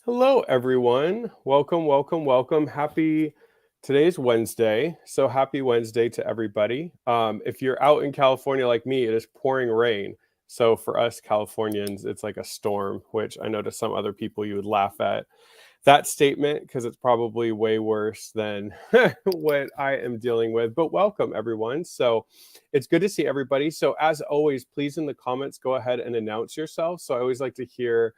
Hello, everyone. Welcome, welcome, welcome. Today's Wednesday. So happy Wednesday to everybody. If you're out in California like me, it is pouring rain. So for us Californians, it's like a storm, which I know to some other people you would laugh at that statement because it's probably way worse than what I am dealing with. But welcome, everyone. So it's good to see everybody. So as always, please in the comments, go ahead and announce yourself. So I always like to hear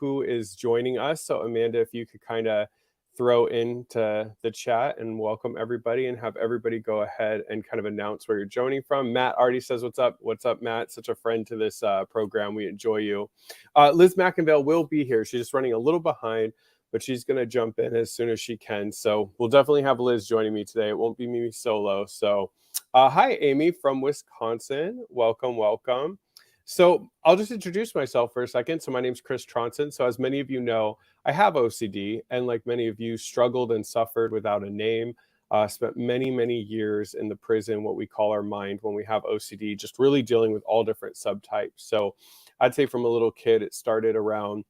who is joining us. So Amanda, if you could kind of throw into the chat and welcome everybody and have everybody go ahead and kind of announce where you're joining from. Matt already says what's up. What's up, Matt? Such a friend to this program. We enjoy you. Liz McIngvale will be here. She's just running a little behind, but she's going to jump in as soon as she can. So we'll definitely have Liz joining me today. It won't be me solo. So hi, Amy from Wisconsin. Welcome, welcome. So I'll just introduce myself for a second. So my name's Chris Trondsen. So as many of you know, I have OCD, and like many of you, struggled and suffered without a name. Spent many, many years in the prison, what we call our mind when we have OCD, just really dealing with all different subtypes. So I'd say from a little kid, it started around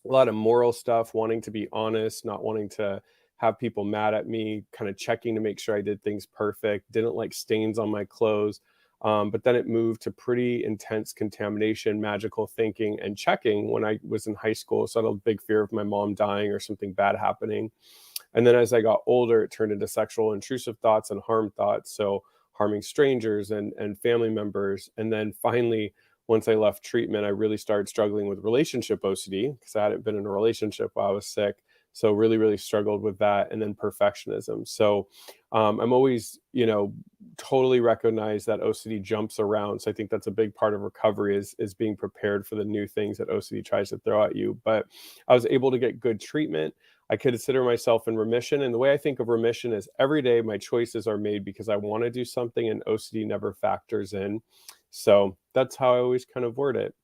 a lot of moral stuff, wanting to be honest, not wanting to have people mad at me, kind of checking to make sure I did things perfect, didn't like stains on my clothes. But then it moved to pretty intense contamination, magical thinking, and checking when I was in high school. So I had a big fear of my mom dying or something bad happening. And then as I got older, it turned into sexual intrusive thoughts and harm thoughts. So harming strangers and family members. And then finally, once I left treatment, I really started struggling with relationship OCD because I hadn't been in a relationship while I was sick. So really, really struggled with that. And then perfectionism. So I'm always, totally recognize that OCD jumps around. So I think that's a big part of recovery is being prepared for the new things that OCD tries to throw at you. But I was able to get good treatment. I consider myself in remission. And the way I think of remission is every day my choices are made because I want to do something and OCD never factors in. So that's how I always kind of word it.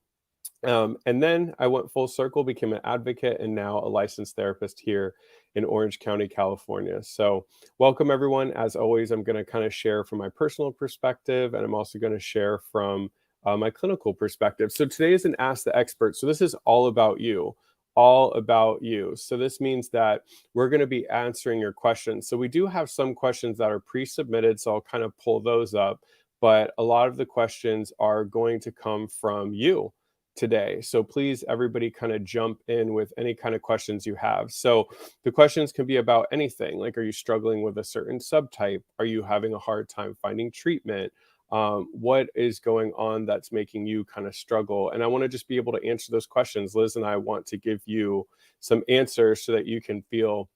And then I went full circle, became an advocate, and now a licensed therapist here in Orange County, California. So, welcome everyone. As always, I'm going to kind of share from my personal perspective, and I'm also going to share from my clinical perspective. So, today is an Ask the Expert. So, this is all about you. All about you. So, this means that we're going to be answering your questions. So, we do have some questions that are pre submitted. So, I'll kind of pull those up. But a lot of the questions are going to come from you today. So please, everybody kind of jump in with any kind of questions you have. So the questions can be about anything, like, are you struggling with a certain subtype? Are you having a hard time finding treatment? What is going on that's making you kind of struggle? And I want to just be able to answer those questions. Liz and I want to give you some answers so that you can feel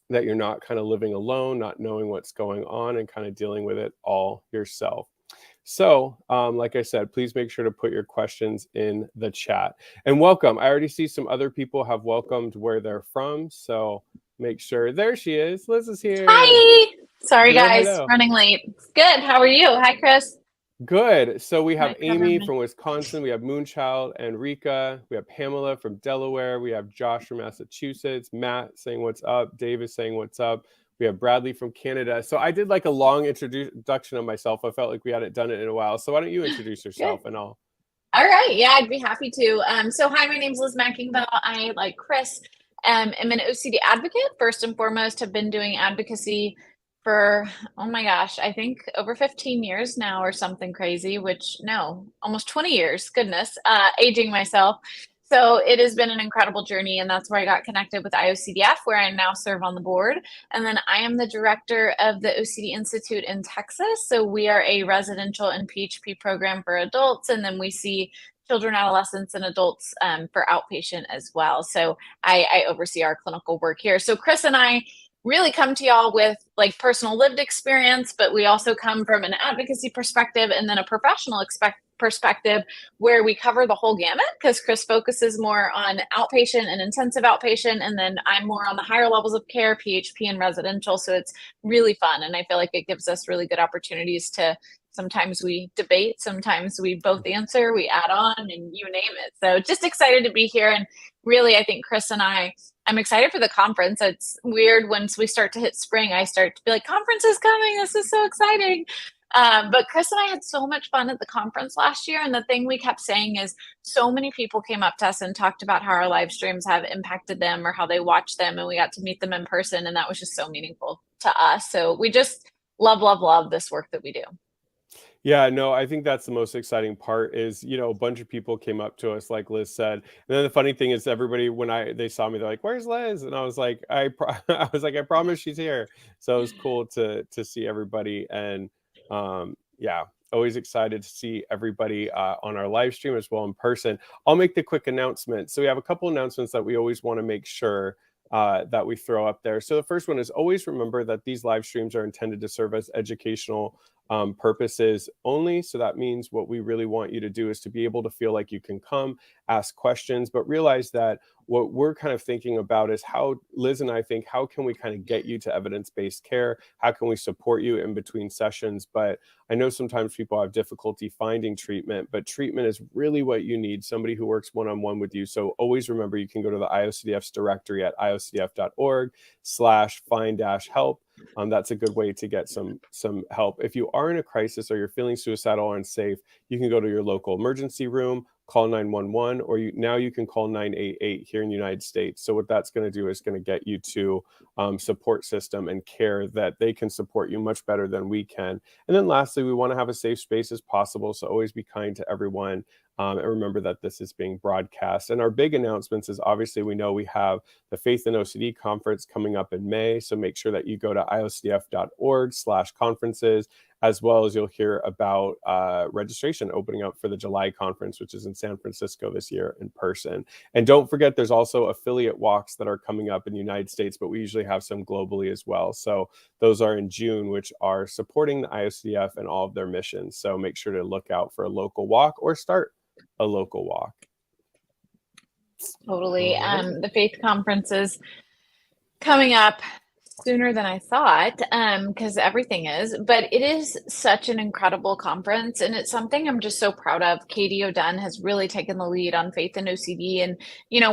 that you're not kind of living alone, not knowing what's going on and kind of dealing with it all yourself. So, like I said, please make sure to put your questions in the chat. And welcome. I already see some other people have welcomed where they're from. So make sure. There she is. Liz is here. Hi. Sorry, Hello, guys, hello. running late. Good. How are you? Hi, Chris. Good. So we have My Amy government. from Wisconsin. We have Moonchild and Rika. We have Pamela from Delaware. We have Josh from Massachusetts. Matt saying what's up. Dave is saying what's up. We have Bradley from Canada. So I did like a long introduction of myself. I felt like we hadn't done it in a while. So why don't you introduce Good. yourself and all? All right. Yeah, I'd be happy to. So hi, my name's Liz McIngvale. I, like Chris, am an OCD advocate. First and foremost, have been doing advocacy for, oh my gosh, I think over 15 years now or something crazy, which no, almost 20 years. Goodness, aging myself. So it has been an incredible journey, and that's where I got connected with IOCDF, where I now serve on the board. And then I am the director of the OCD Institute in Texas. So we are a residential and PHP program for adults, and then we see children, adolescents, and adults for outpatient as well. So I oversee our clinical work here. So Chris and I really come to y'all with like personal lived experience, but we also come from an advocacy perspective and then a professional perspective where we cover the whole gamut, because Chris focuses more on outpatient and intensive outpatient, and then I'm more on the higher levels of care, PHP and residential. So it's really fun, and I feel like it gives us really good opportunities to, sometimes we debate, sometimes we both answer, we add on, and you name it. So just excited to be here. And really, I think Chris and I'm excited for the conference. It's weird once we start to hit spring, I start to be like, conference is coming. This is so exciting. But Chris and I had so much fun at the conference last year. And the thing we kept saying is so many people came up to us and talked about how our live streams have impacted them or how they watch them. And we got to meet them in person. And that was just so meaningful to us. So we just love, love, love this work that we do. Yeah, no, I think that's the most exciting part is, a bunch of people came up to us, like Liz said. And then the funny thing is everybody, when they saw me, they're like, "Where's Liz?" And I was like, I was like, "I promise she's here." So it was cool to see everybody. And yeah, always excited to see everybody on our live stream as well in person. I'll make the quick announcement. So we have a couple announcements that we always want to make sure that we throw up there. So the first one is always remember that these live streams are intended to serve as educational purposes only. So that means what we really want you to do is to be able to feel like you can come, ask questions, but realize that what we're kind of thinking about is how Liz and I think, how can we kind of get you to evidence-based care? How can we support you in between sessions? But I know sometimes people have difficulty finding treatment, but treatment is really what you need, somebody who works one-on-one with you. So always remember, you can go to the IOCDF's directory at iocdf.org/find-help. That's a good way to get some help. If you are in a crisis or you're feeling suicidal or unsafe, you can go to your local emergency room, call 911, or now you can call 988 here in the United States. So what that's going to do is going to get you to support system and care that they can support you much better than we can. And then lastly, we want to have a safe space as possible. So always be kind to everyone. And remember that this is being broadcast. And our big announcements is obviously we know we have the Faith in OCD conference coming up in May. So make sure that you go to iocdf.org/conferences, as well as you'll hear about registration opening up for the July conference, which is in San Francisco this year in person. And don't forget, there's also affiliate walks that are coming up in the United States, but we usually have some globally as well. So those are in June, which are supporting the IOCDF and all of their missions. So make sure to look out for a local walk or start a local walk. Totally. The Faith Conference is coming up sooner than I thought, because everything is, but it is such an incredible conference, and it's something I'm just so proud of. Katie O'Dunn has really taken the lead on Faith in OCD, and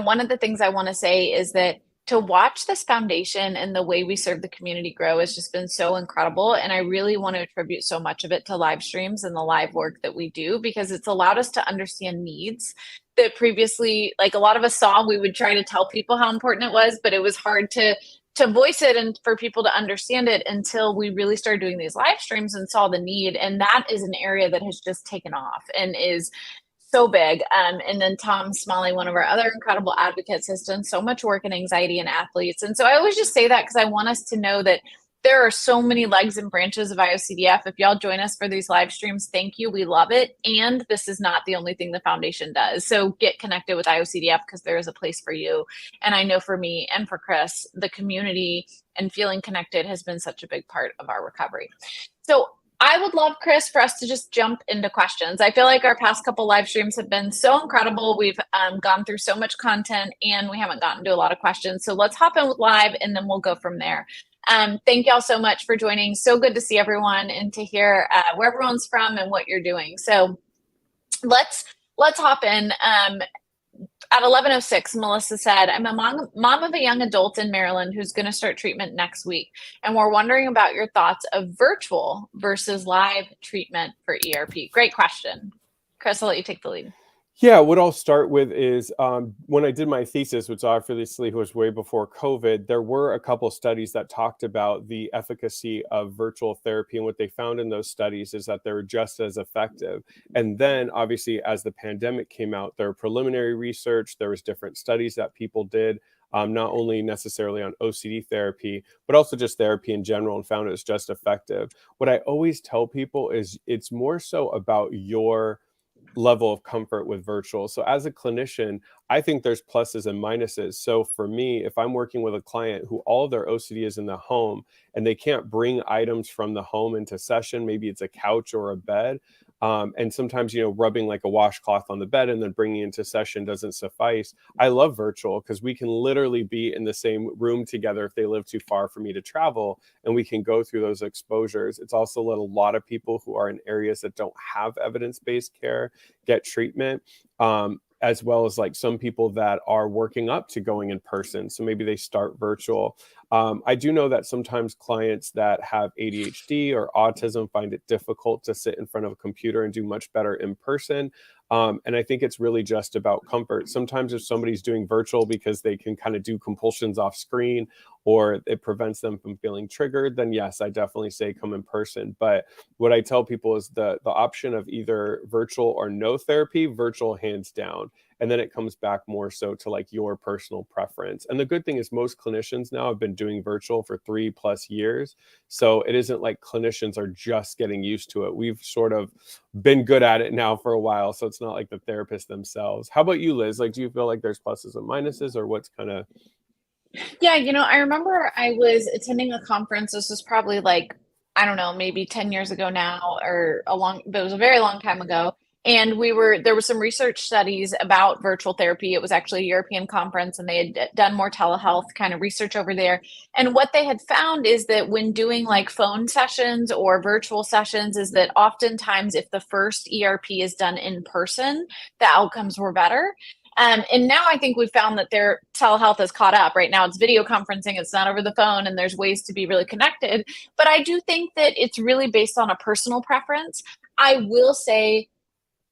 one of the things I want to say is that to watch this foundation and the way we serve the community grow has just been so incredible. And I really want to attribute so much of it to live streams and the live work that we do, because it's allowed us to understand needs that previously, like a lot of us saw, we would try to tell people how important it was, but it was hard to voice it and for people to understand it until we really started doing these live streams and saw the need. And that is an area that has just taken off and is so big. And then Tom Smalley, one of our other incredible advocates, has done so much work in anxiety in athletes. And so I always just say that because I want us to know that there are so many legs and branches of IOCDF. If y'all join us for these live streams, thank you. We love it. And this is not the only thing the foundation does. So get connected with IOCDF because there is a place for you. And I know for me and for Chris, the community and feeling connected has been such a big part of our recovery. So I would love, Chris, for us to just jump into questions. I feel like our past couple live streams have been so incredible. We've gone through so much content and we haven't gotten to a lot of questions. So let's hop in with live and then we'll go from there. Thank y'all so much for joining. So good to see everyone and to hear where everyone's from and what you're doing. So let's hop in. At 11:06, Melissa said, I'm a mom of a young adult in Maryland who's going to start treatment next week. And we're wondering about your thoughts of virtual versus live treatment for ERP. Great question. Chris, I'll let you take the lead. Yeah, what I'll start with is when I did my thesis, which obviously was way before COVID, there were a couple studies that talked about the efficacy of virtual therapy. And what they found in those studies is that they were just as effective. And then obviously, as the pandemic came out, there were preliminary research, there was different studies that people did, not only necessarily on OCD therapy, but also just therapy in general, and found it was just effective. What I always tell people is it's more so about your level of comfort with virtual. So as a clinician, I think there's pluses and minuses. So for me, if I'm working with a client who all of their OCD is in the home and they can't bring items from the home into session, maybe it's a couch or a bed, and sometimes, rubbing like a washcloth on the bed and then bringing into session doesn't suffice. I love virtual because we can literally be in the same room together if they live too far for me to travel, and we can go through those exposures. It's also let a lot of people who are in areas that don't have evidence-based care get treatment. as well as like some people that are working up to going in person. So maybe they start virtual. I do know that sometimes clients that have ADHD or autism find it difficult to sit in front of a computer and do much better in person. And I think it's really just about comfort. Sometimes if somebody's doing virtual because they can kind of do compulsions off screen, or it prevents them from feeling triggered, then yes, I definitely say come in person. But what I tell people is the option of either virtual or no therapy, virtual hands down. And then it comes back more so to like your personal preference. And the good thing is most clinicians now have been doing virtual for 3+ years. So it isn't like clinicians are just getting used to it. We've sort of been good at it now for a while. So it's not like the therapists themselves. How about you, Liz? Like, do you feel like there's pluses and minuses, or what's kind of... Yeah, I remember I was attending a conference. This was probably like, I don't know, maybe 10 years ago now, but it was a very long time ago. And there were some research studies about virtual therapy. It was actually a European conference, and they had done more telehealth kind of research over there. And what they had found is that when doing like phone sessions or virtual sessions, is that oftentimes if the first ERP is done in person, the outcomes were better. And now I think we've found that their telehealth has caught up. Right now it's video conferencing, it's not over the phone, and there's ways to be really connected. But I do think that it's really based on a personal preference. I will say,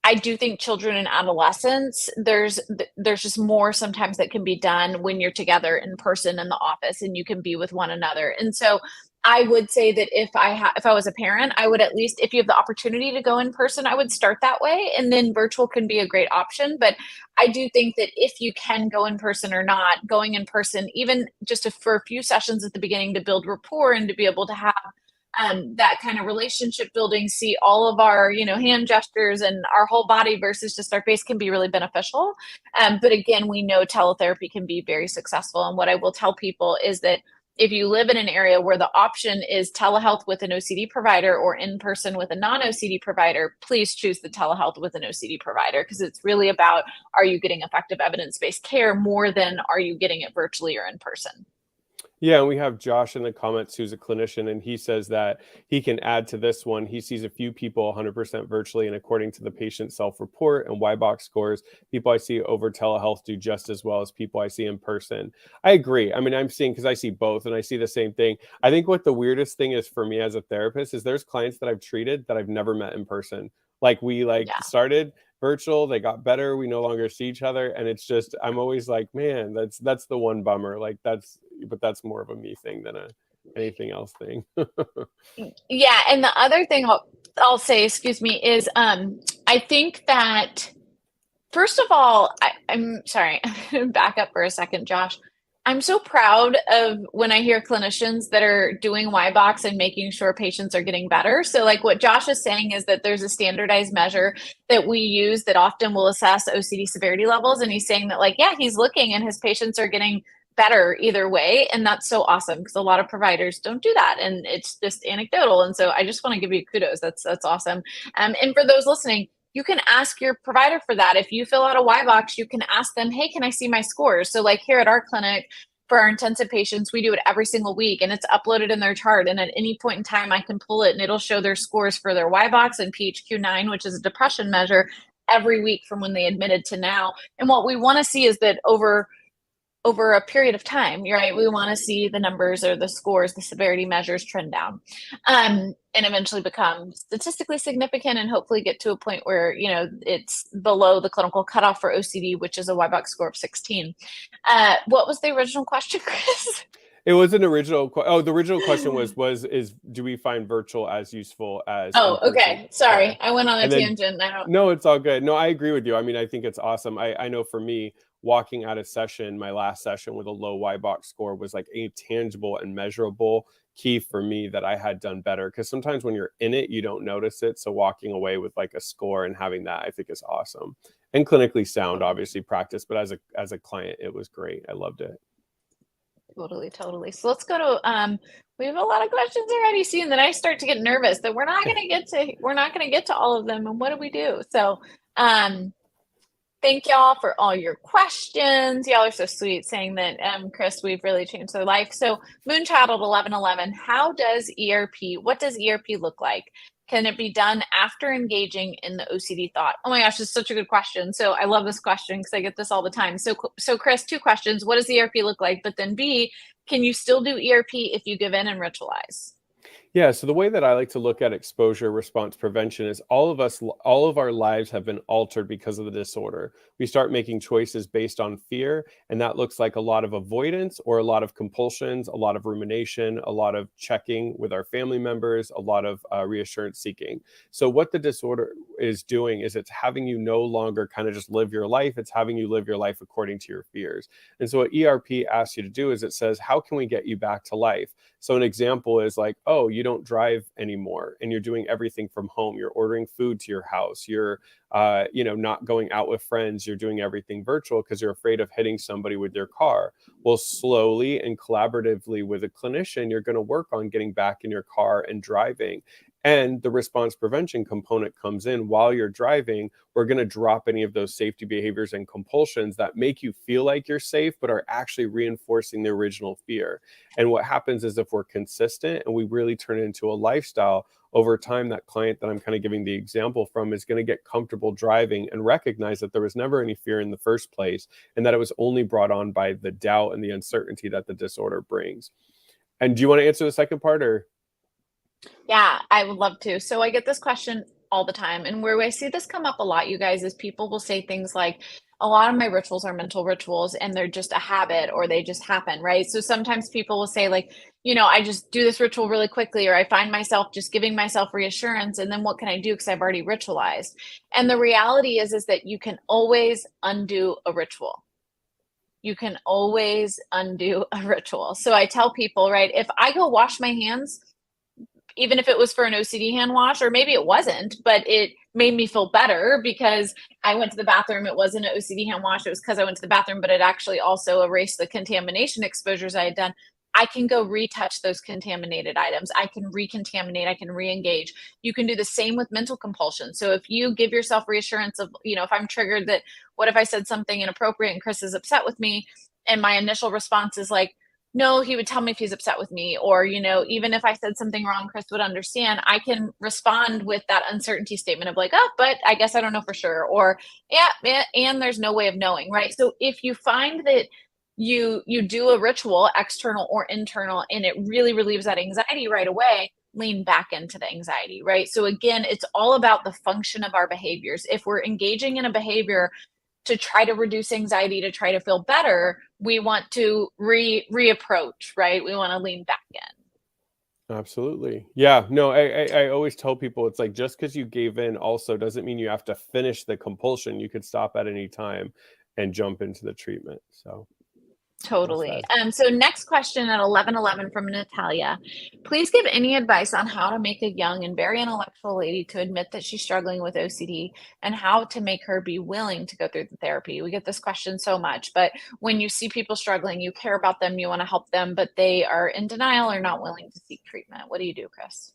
I do think children and adolescents, there's just more sometimes that can be done when you're together in person in the office and you can be with one another. And so I would say that if I was a parent, I would, at least if you have the opportunity to go in person, I would start that way, and then virtual can be a great option. But I do think that if you can go in person or not, going in person, even just for a few sessions at the beginning to build rapport and to be able to have that kind of relationship building, see all of our, hand gestures and our whole body versus just our face, can be really beneficial. But again, we know teletherapy can be very successful. And what I will tell people is that if you live in an area where the option is telehealth with an OCD provider or in person with a non-OCD provider, please choose the telehealth with an OCD provider, because it's really about, are you getting effective evidence-based care more than are you getting it virtually or in person? Yeah, and we have Josh in the comments who's a clinician, and he says that he can add to this one. He sees a few people 100% virtually, and according to the patient self-report and Y-box scores, people I see over telehealth do just as well as people I see in person. I agree. I mean, I'm seeing, because I see both, and I see the same thing. I think what the weirdest thing is for me as a therapist is there's clients that I've treated that I've never met in person. Like we Yeah. started virtual, they got better, we no longer see each other, and it's just, I'm always like, man, that's the one bummer. Like but that's more of a me thing than a anything else thing. Yeah, and the other thing I'll say, excuse me, is I think that, first of all, I'm sorry, back up for a second, Josh. I'm so proud of when I hear clinicians that are doing Y-box and making sure patients are getting better. So like what Josh is saying is that there's a standardized measure that we use that often will assess OCD severity levels. And he's saying that, like, yeah, he's looking and his patients are getting better either way. And that's so awesome, because a lot of providers don't do that. And it's just anecdotal. And so I just want to give you kudos. That's awesome. And for those listening, you can ask your provider for that. If you fill out a Y-box, you can ask them, hey, can I see my scores? So like here at our clinic, for our intensive patients, we do it every single week, and it's uploaded in their chart. And at any point in time, I can pull it and it'll show their scores for their Y-box and PHQ-9, which is a depression measure, every week from when they admitted to now. And what we want to see is that over a period of time, you're right, we want to see the numbers or the scores, the severity measures trend down, and eventually become statistically significant, and hopefully get to a point where, it's below the clinical cutoff for OCD, which is a Y-box score of 16. What was the original question, Chris? It was an original. The original question is do we find virtual as useful as? Oh, okay. Sorry, I went on a And then- tangent. No, it's all good. No, I agree with you. I mean, I think it's awesome. I know for me, walking out of session, my last session with a low Y-box score was like a tangible and measurable key for me that I had done better. Because sometimes when you're in it, you don't notice it. So walking away with like a score and having that, I think, is awesome. And clinically sound, obviously practice, but as a client, it was great. I loved it. Totally. So let's go to we have a lot of questions already. See, and then I start to get nervous that we're not gonna get to all of them. And what do we do? So thank y'all for all your questions. Y'all are so sweet, saying that, Chris, we've really changed their life. So Moonchild at 1111, what does ERP look like? Can it be done after engaging in the OCD thought? Oh my gosh, this is such a good question. So I love this question because I get this all the time. So Chris, two questions. What does ERP look like? But then B, can you still do ERP if you give in and ritualize? Yeah, so the way that I like to look at exposure response prevention is all of our lives have been altered because of the disorder. We start making choices based on fear, and that looks like a lot of avoidance or a lot of compulsions, a lot of rumination, a lot of checking with our family members, a lot of reassurance seeking. So what the disorder is doing is it's having you no longer kind of just live your life, it's having you live your life according to your fears. And so what ERP asks you to do is it says, how can we get you back to life? So an example is like, oh, you don't drive anymore and you're doing everything from home. You're ordering food to your house. You're, not going out with friends. You're doing everything virtual because you're afraid of hitting somebody with your car. Well, slowly and collaboratively with a clinician, you're going to work on getting back in your car and driving. And the response prevention component comes in while you're driving. We're going to drop any of those safety behaviors and compulsions that make you feel like you're safe, but are actually reinforcing the original fear. And what happens is if we're consistent and we really turn it into a lifestyle, over time, that client that I'm kind of giving the example from is going to get comfortable driving and recognize that there was never any fear in the first place, and that it was only brought on by the doubt and the uncertainty that the disorder brings. And do you want to answer the second part or? Yeah, I would love to. So I get this question all the time. And where I see this come up a lot, you guys, is people will say things like, a lot of my rituals are mental rituals and they're just a habit or they just happen, right? So sometimes people will say, like, I just do this ritual really quickly, or I find myself just giving myself reassurance. And then what can I do? Because I've already ritualized. And the reality is that you can always undo a ritual. You can always undo a ritual. So I tell people, right, if I go wash my hands, even if it was for an OCD hand wash, or maybe it wasn't, but it made me feel better because I went to the bathroom. It wasn't an OCD hand wash. It was because I went to the bathroom, but it actually also erased the contamination exposures I had done. I can go retouch those contaminated items. I can recontaminate. I can re-engage. You can do the same with mental compulsion. So if you give yourself reassurance of, if I'm triggered that, what if I said something inappropriate and Chris is upset with me? And my initial response is like, no, he would tell me if he's upset with me. Or, even if I said something wrong, Chris would understand. I can respond with that uncertainty statement of like, oh, but I guess I don't know for sure. Or, yeah, and there's no way of knowing, right? So if you find that you do a ritual, external or internal, and it really relieves that anxiety right away, lean back into the anxiety, right? So again, it's all about the function of our behaviors. If we're engaging in a behavior to try to reduce anxiety, to try to feel better, we want to reapproach, right? We want to lean back in. Absolutely. Yeah. No, I always tell people it's like just because you gave in also doesn't mean you have to finish the compulsion. You could stop at any time and jump into the treatment. So well Totally. said. So next question at 11:11 from Natalia. Please give any advice on how to make a young and very intellectual lady to admit that she's struggling with OCD and how to make her be willing to go through the therapy. We get this question so much, but when you see people struggling, you care about them, you want to help them, but they are in denial or not willing to seek treatment. What do you do, Chris?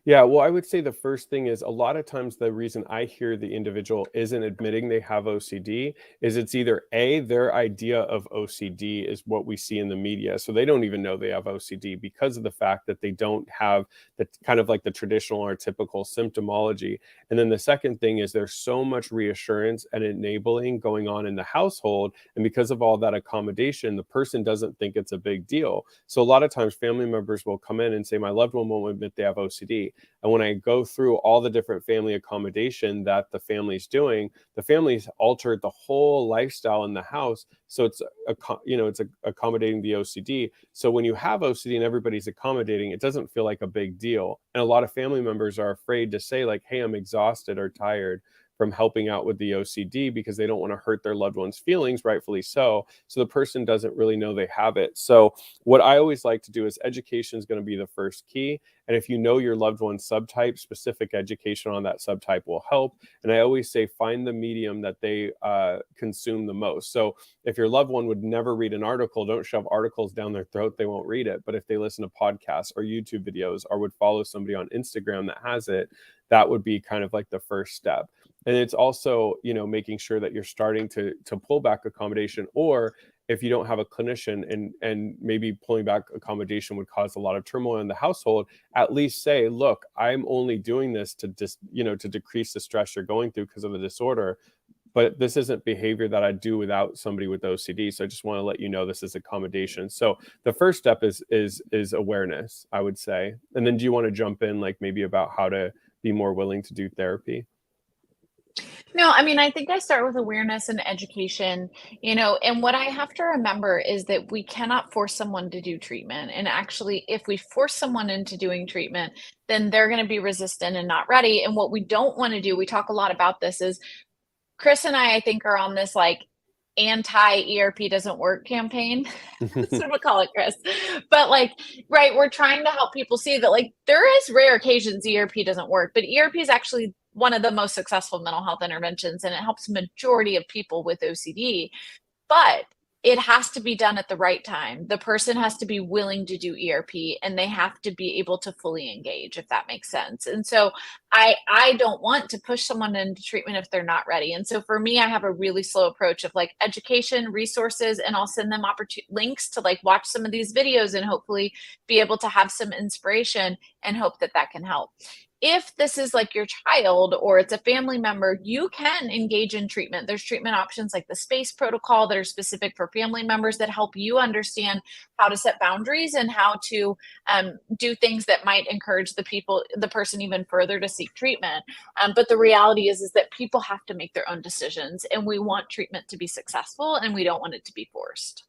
Yeah, well, I would say the first thing is a lot of times the reason I hear the individual isn't admitting they have OCD is it's either A, their idea of OCD is what we see in the media. So they don't even know they have OCD because of the fact that they don't have the kind of like the traditional or typical symptomology. And then the second thing is there's so much reassurance and enabling going on in the household. And because of all that accommodation, the person doesn't think it's a big deal. So a lot of times family members will come in and say, my loved one won't admit they have OCD. And when I go through all the different family accommodation that the family's doing, the family's altered the whole lifestyle in the house. So it's accommodating the OCD. So when you have OCD and everybody's accommodating, it doesn't feel like a big deal. And a lot of family members are afraid to say like, hey, I'm exhausted or tired from helping out with the OCD because they don't want to hurt their loved one's feelings, rightfully so. So the person doesn't really know they have it. So what I always like to do is education is going to be the first key. And if you know your loved one's subtype, specific education on that subtype will help. And I always say, find the medium that they consume the most. So if your loved one would never read an article, don't shove articles down their throat. They won't read it. But if they listen to podcasts or YouTube videos or would follow somebody on Instagram that has it, that would be kind of like the first step. And it's also, making sure that you're starting to pull back accommodation, or if you don't have a clinician, and maybe pulling back accommodation would cause a lot of turmoil in the household, at least say, look, I'm only doing this to to decrease the stress you're going through because of the disorder, but this isn't behavior that I do without somebody with OCD. So I just want to let you know this is accommodation. So the first step is awareness, I would say. And then do you want to jump in, like maybe about how to be more willing to do therapy? No, I mean, I think I start with awareness and education, and what I have to remember is that we cannot force someone to do treatment. And actually, if we force someone into doing treatment, then they're going to be resistant and not ready. And what we don't want to do, we talk a lot about this, is Chris and I think, are on this like anti-ERP doesn't work campaign. That's what we call it, Chris. But like, right, we're trying to help people see that like there is rare occasions ERP doesn't work, but ERP is actually one of the most successful mental health interventions, and it helps a majority of people with OCD. But it has to be done at the right time. The person has to be willing to do ERP, and they have to be able to fully engage, if that makes sense. And so I don't want to push someone into treatment if they're not ready. And so for me, I have a really slow approach of like education, resources, and I'll send them links to like watch some of these videos and hopefully be able to have some inspiration and hope that that can help. If this is like your child or it's a family member, you can engage in treatment. There's treatment options like the SPACE protocol that are specific for family members that help you understand how to set boundaries and how to do things that might encourage the person even further to seek treatment. But the reality is that people have to make their own decisions, and we want treatment to be successful, and we don't want it to be forced.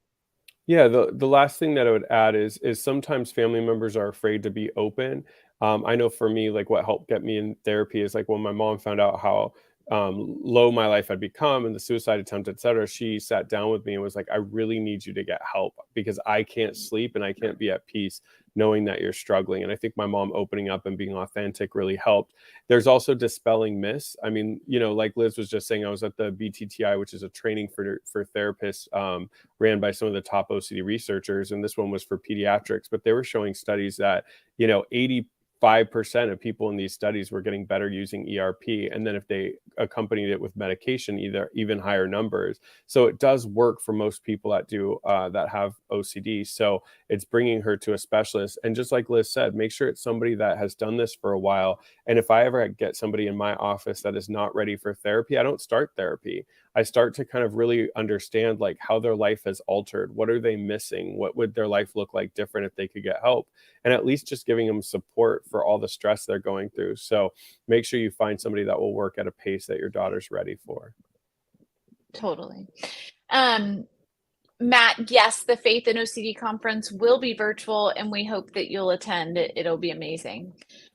Yeah, the last thing that I would add is sometimes family members are afraid to be open. I know for me, like what helped get me in therapy is like when my mom found out how low my life had become and the suicide attempt, et cetera, she sat down with me and was like, I really need you to get help because I can't sleep and I can't be at peace knowing that you're struggling. And I think my mom opening up and being authentic really helped. There's also dispelling myths. I mean, like Liz was just saying, I was at the BTTI, which is a training for therapists, ran by some of the top OCD researchers. And this one was for pediatrics, but they were showing studies that, 85% of people in these studies were getting better using ERP. And then if they accompanied it with medication, even higher numbers. So it does work for most people that have OCD. So it's bringing her to a specialist. And just like Liz said, make sure it's somebody that has done this for a while. And if I ever get somebody in my office that is not ready for therapy, I don't start therapy. I start to kind of really understand like how their life has altered. What are they missing? What would their life look like different if they could get help? And at least just giving them support for all the stress they're going through. So make sure you find somebody that will work at a pace that your daughter's ready for. Totally. Matt, yes, the Faith and OCD conference will be virtual, and we hope that you'll attend. It'll be amazing.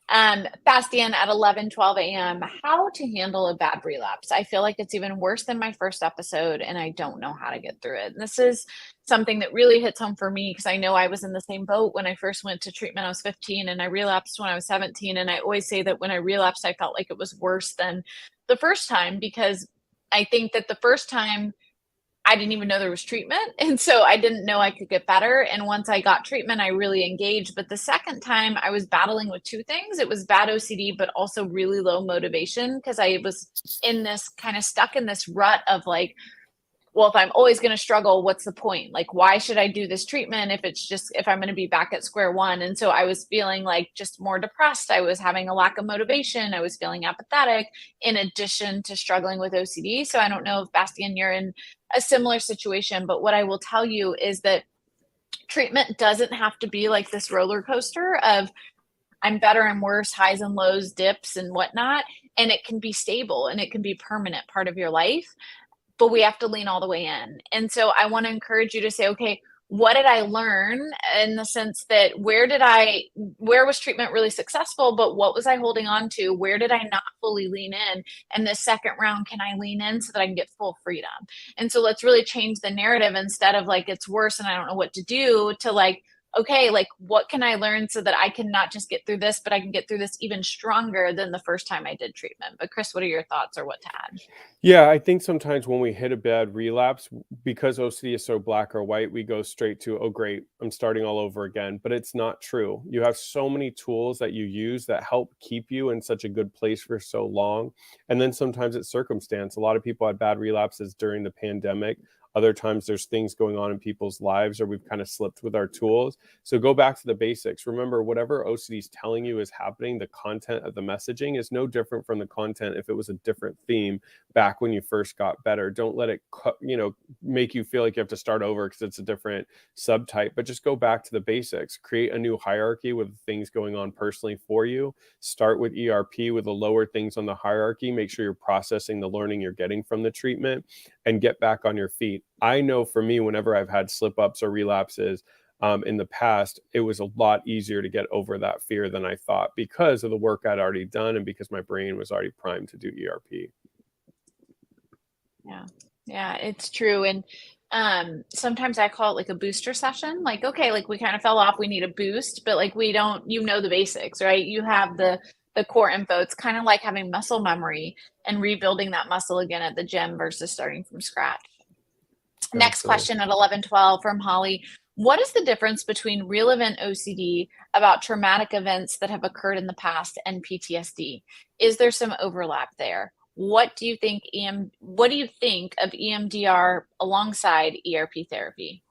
Bastian, at 11:12 a.m., how to handle a bad relapse. I feel like it's even worse than my first episode, and I don't know how to get through it. And this is something that really hits home for me because I know I was in the same boat when I first went to treatment. I was 15, and I relapsed when I was 17. And I always say that when I relapsed, I felt like it was worse than the first time because I think that the first time I didn't even know there was treatment. And so I didn't know I could get better. And once I got treatment, I really engaged. But the second time I was battling with two things. It was bad OCD, but also really low motivation because I was in this kind of stuck in this rut of like, well, if I'm always going to struggle, what's the point? Like, why should I do this treatment if I'm going to be back at square one? And so I was feeling like just more depressed. I was having a lack of motivation. I was feeling apathetic in addition to struggling with OCD. So I don't know if Bastian, you're in a similar situation, but what I will tell you is that treatment doesn't have to be like this roller coaster of I'm better and worse, highs and lows, dips and whatnot. And it can be stable and it can be permanent part of your life, but we have to lean all the way in. And so I want to encourage you to say, okay, what did I learn in the sense that where was treatment really successful, but what was I holding on to? Where did I not fully lean in? And this second round, can I lean in so that I can get full freedom? And so let's really change the narrative instead of like, it's worse and I don't know what to do, to like, okay, like what can I learn so that I can not just get through this, but I can get through this even stronger than the first time I did treatment. But Chris, what are your thoughts or what to add? Yeah, I think sometimes when we hit a bad relapse, because OCD is so black or white, we go straight to, oh, great, I'm starting all over again. But it's not true. You have so many tools that you use that help keep you in such a good place for so long. And then sometimes it's circumstance. A lot of people had bad relapses during the pandemic. Other times there's things going on in people's lives or we've kind of slipped with our tools. So go back to the basics. Remember, whatever OCD is telling you is happening, the content of the messaging is no different from the content if it was a different theme back when you first got better. Don't let it, make you feel like you have to start over because it's a different subtype, but just go back to the basics. Create a new hierarchy with things going on personally for you. Start with ERP with the lower things on the hierarchy. Make sure you're processing the learning you're getting from the treatment and get back on your feet. I know for me, whenever I've had slip ups or relapses in the past, it was a lot easier to get over that fear than I thought because of the work I'd already done and because my brain was already primed to do ERP. Yeah, it's true. And sometimes I call it like a booster session. Like, okay, like we kind of fell off, we need a boost, but like we don't, the basics, right? You have the core info. It's kind of like having muscle memory and rebuilding that muscle again at the gym versus starting from scratch. Next question at 11:12 from Holly. What is the difference between real event OCD about traumatic events that have occurred in the past and PTSD? Is there some overlap there? What do you think of EMDR alongside ERP therapy?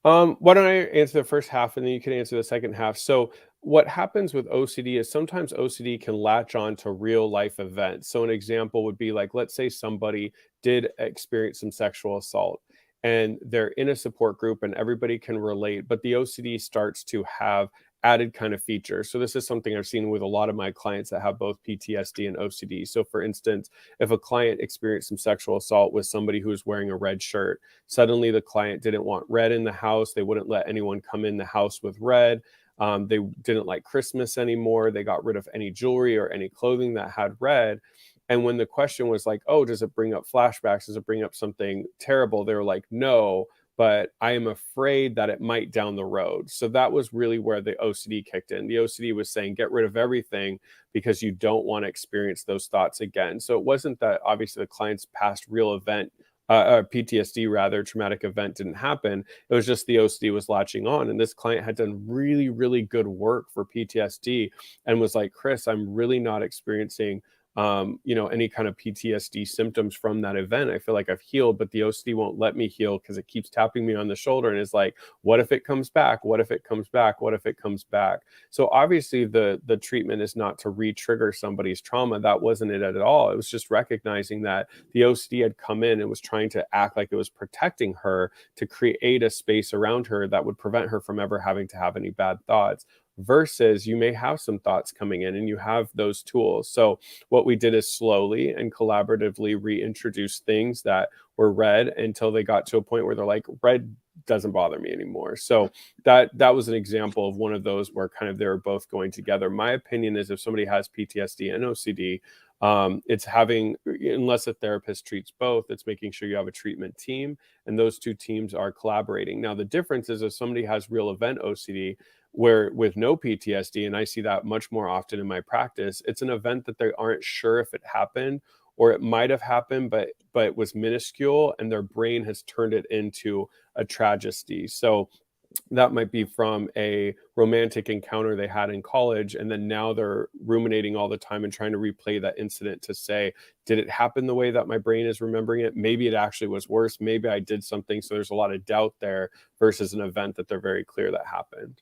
Why don't I answer the first half and then you can answer the second half? So what happens with OCD is sometimes OCD can latch on to real life events. So an example would be like, let's say somebody did experience some sexual assault and they're in a support group and everybody can relate, but the OCD starts to have added kind of features. So this is something I've seen with a lot of my clients that have both PTSD and OCD. So for instance, if a client experienced some sexual assault with somebody who was wearing a red shirt, suddenly the client didn't want red in the house. They wouldn't let anyone come in the house with red. They didn't like Christmas anymore. They got rid of any jewelry or any clothing that had red. And when the question was like, oh, does it bring up flashbacks? Does it bring up something terrible? They were like, no, but I am afraid that it might down the road. So that was really where the OCD kicked in. The OCD was saying, get rid of everything because you don't want to experience those thoughts again. So it wasn't that obviously the client's past real event, PTSD rather, traumatic event didn't happen. It was just the OCD was latching on. And this client had done really, really good work for PTSD and was like, Chris, I'm really not experiencing any kind of PTSD symptoms from that event. I feel like I've healed, but the OCD won't let me heal because it keeps tapping me on the shoulder and is like, what if it comes back? What if it comes back? What if it comes back? So obviously the treatment is not to re-trigger somebody's trauma. That wasn't it at all. It was just recognizing that the OCD had come in and was trying to act like it was protecting her to create a space around her that would prevent her from ever having to have any bad thoughts. Versus you may have some thoughts coming in and you have those tools. So what we did is slowly and collaboratively reintroduce things that were red until they got to a point where they're like, red doesn't bother me anymore. So that was an example of one of those where kind of they were both going together. My opinion is if somebody has PTSD and OCD, it's having, unless a therapist treats both, it's making sure you have a treatment team and those two teams are collaborating. Now, the difference is if somebody has real event OCD, where with no PTSD, and I see that much more often in my practice, it's an event that they aren't sure if it happened or it might have happened, but it was minuscule and their brain has turned it into a tragedy. So that might be from a romantic encounter they had in college. And then now they're ruminating all the time and trying to replay that incident to say, did it happen the way that my brain is remembering it? Maybe it actually was worse. Maybe I did something. So there's a lot of doubt there versus an event that they're very clear that happened.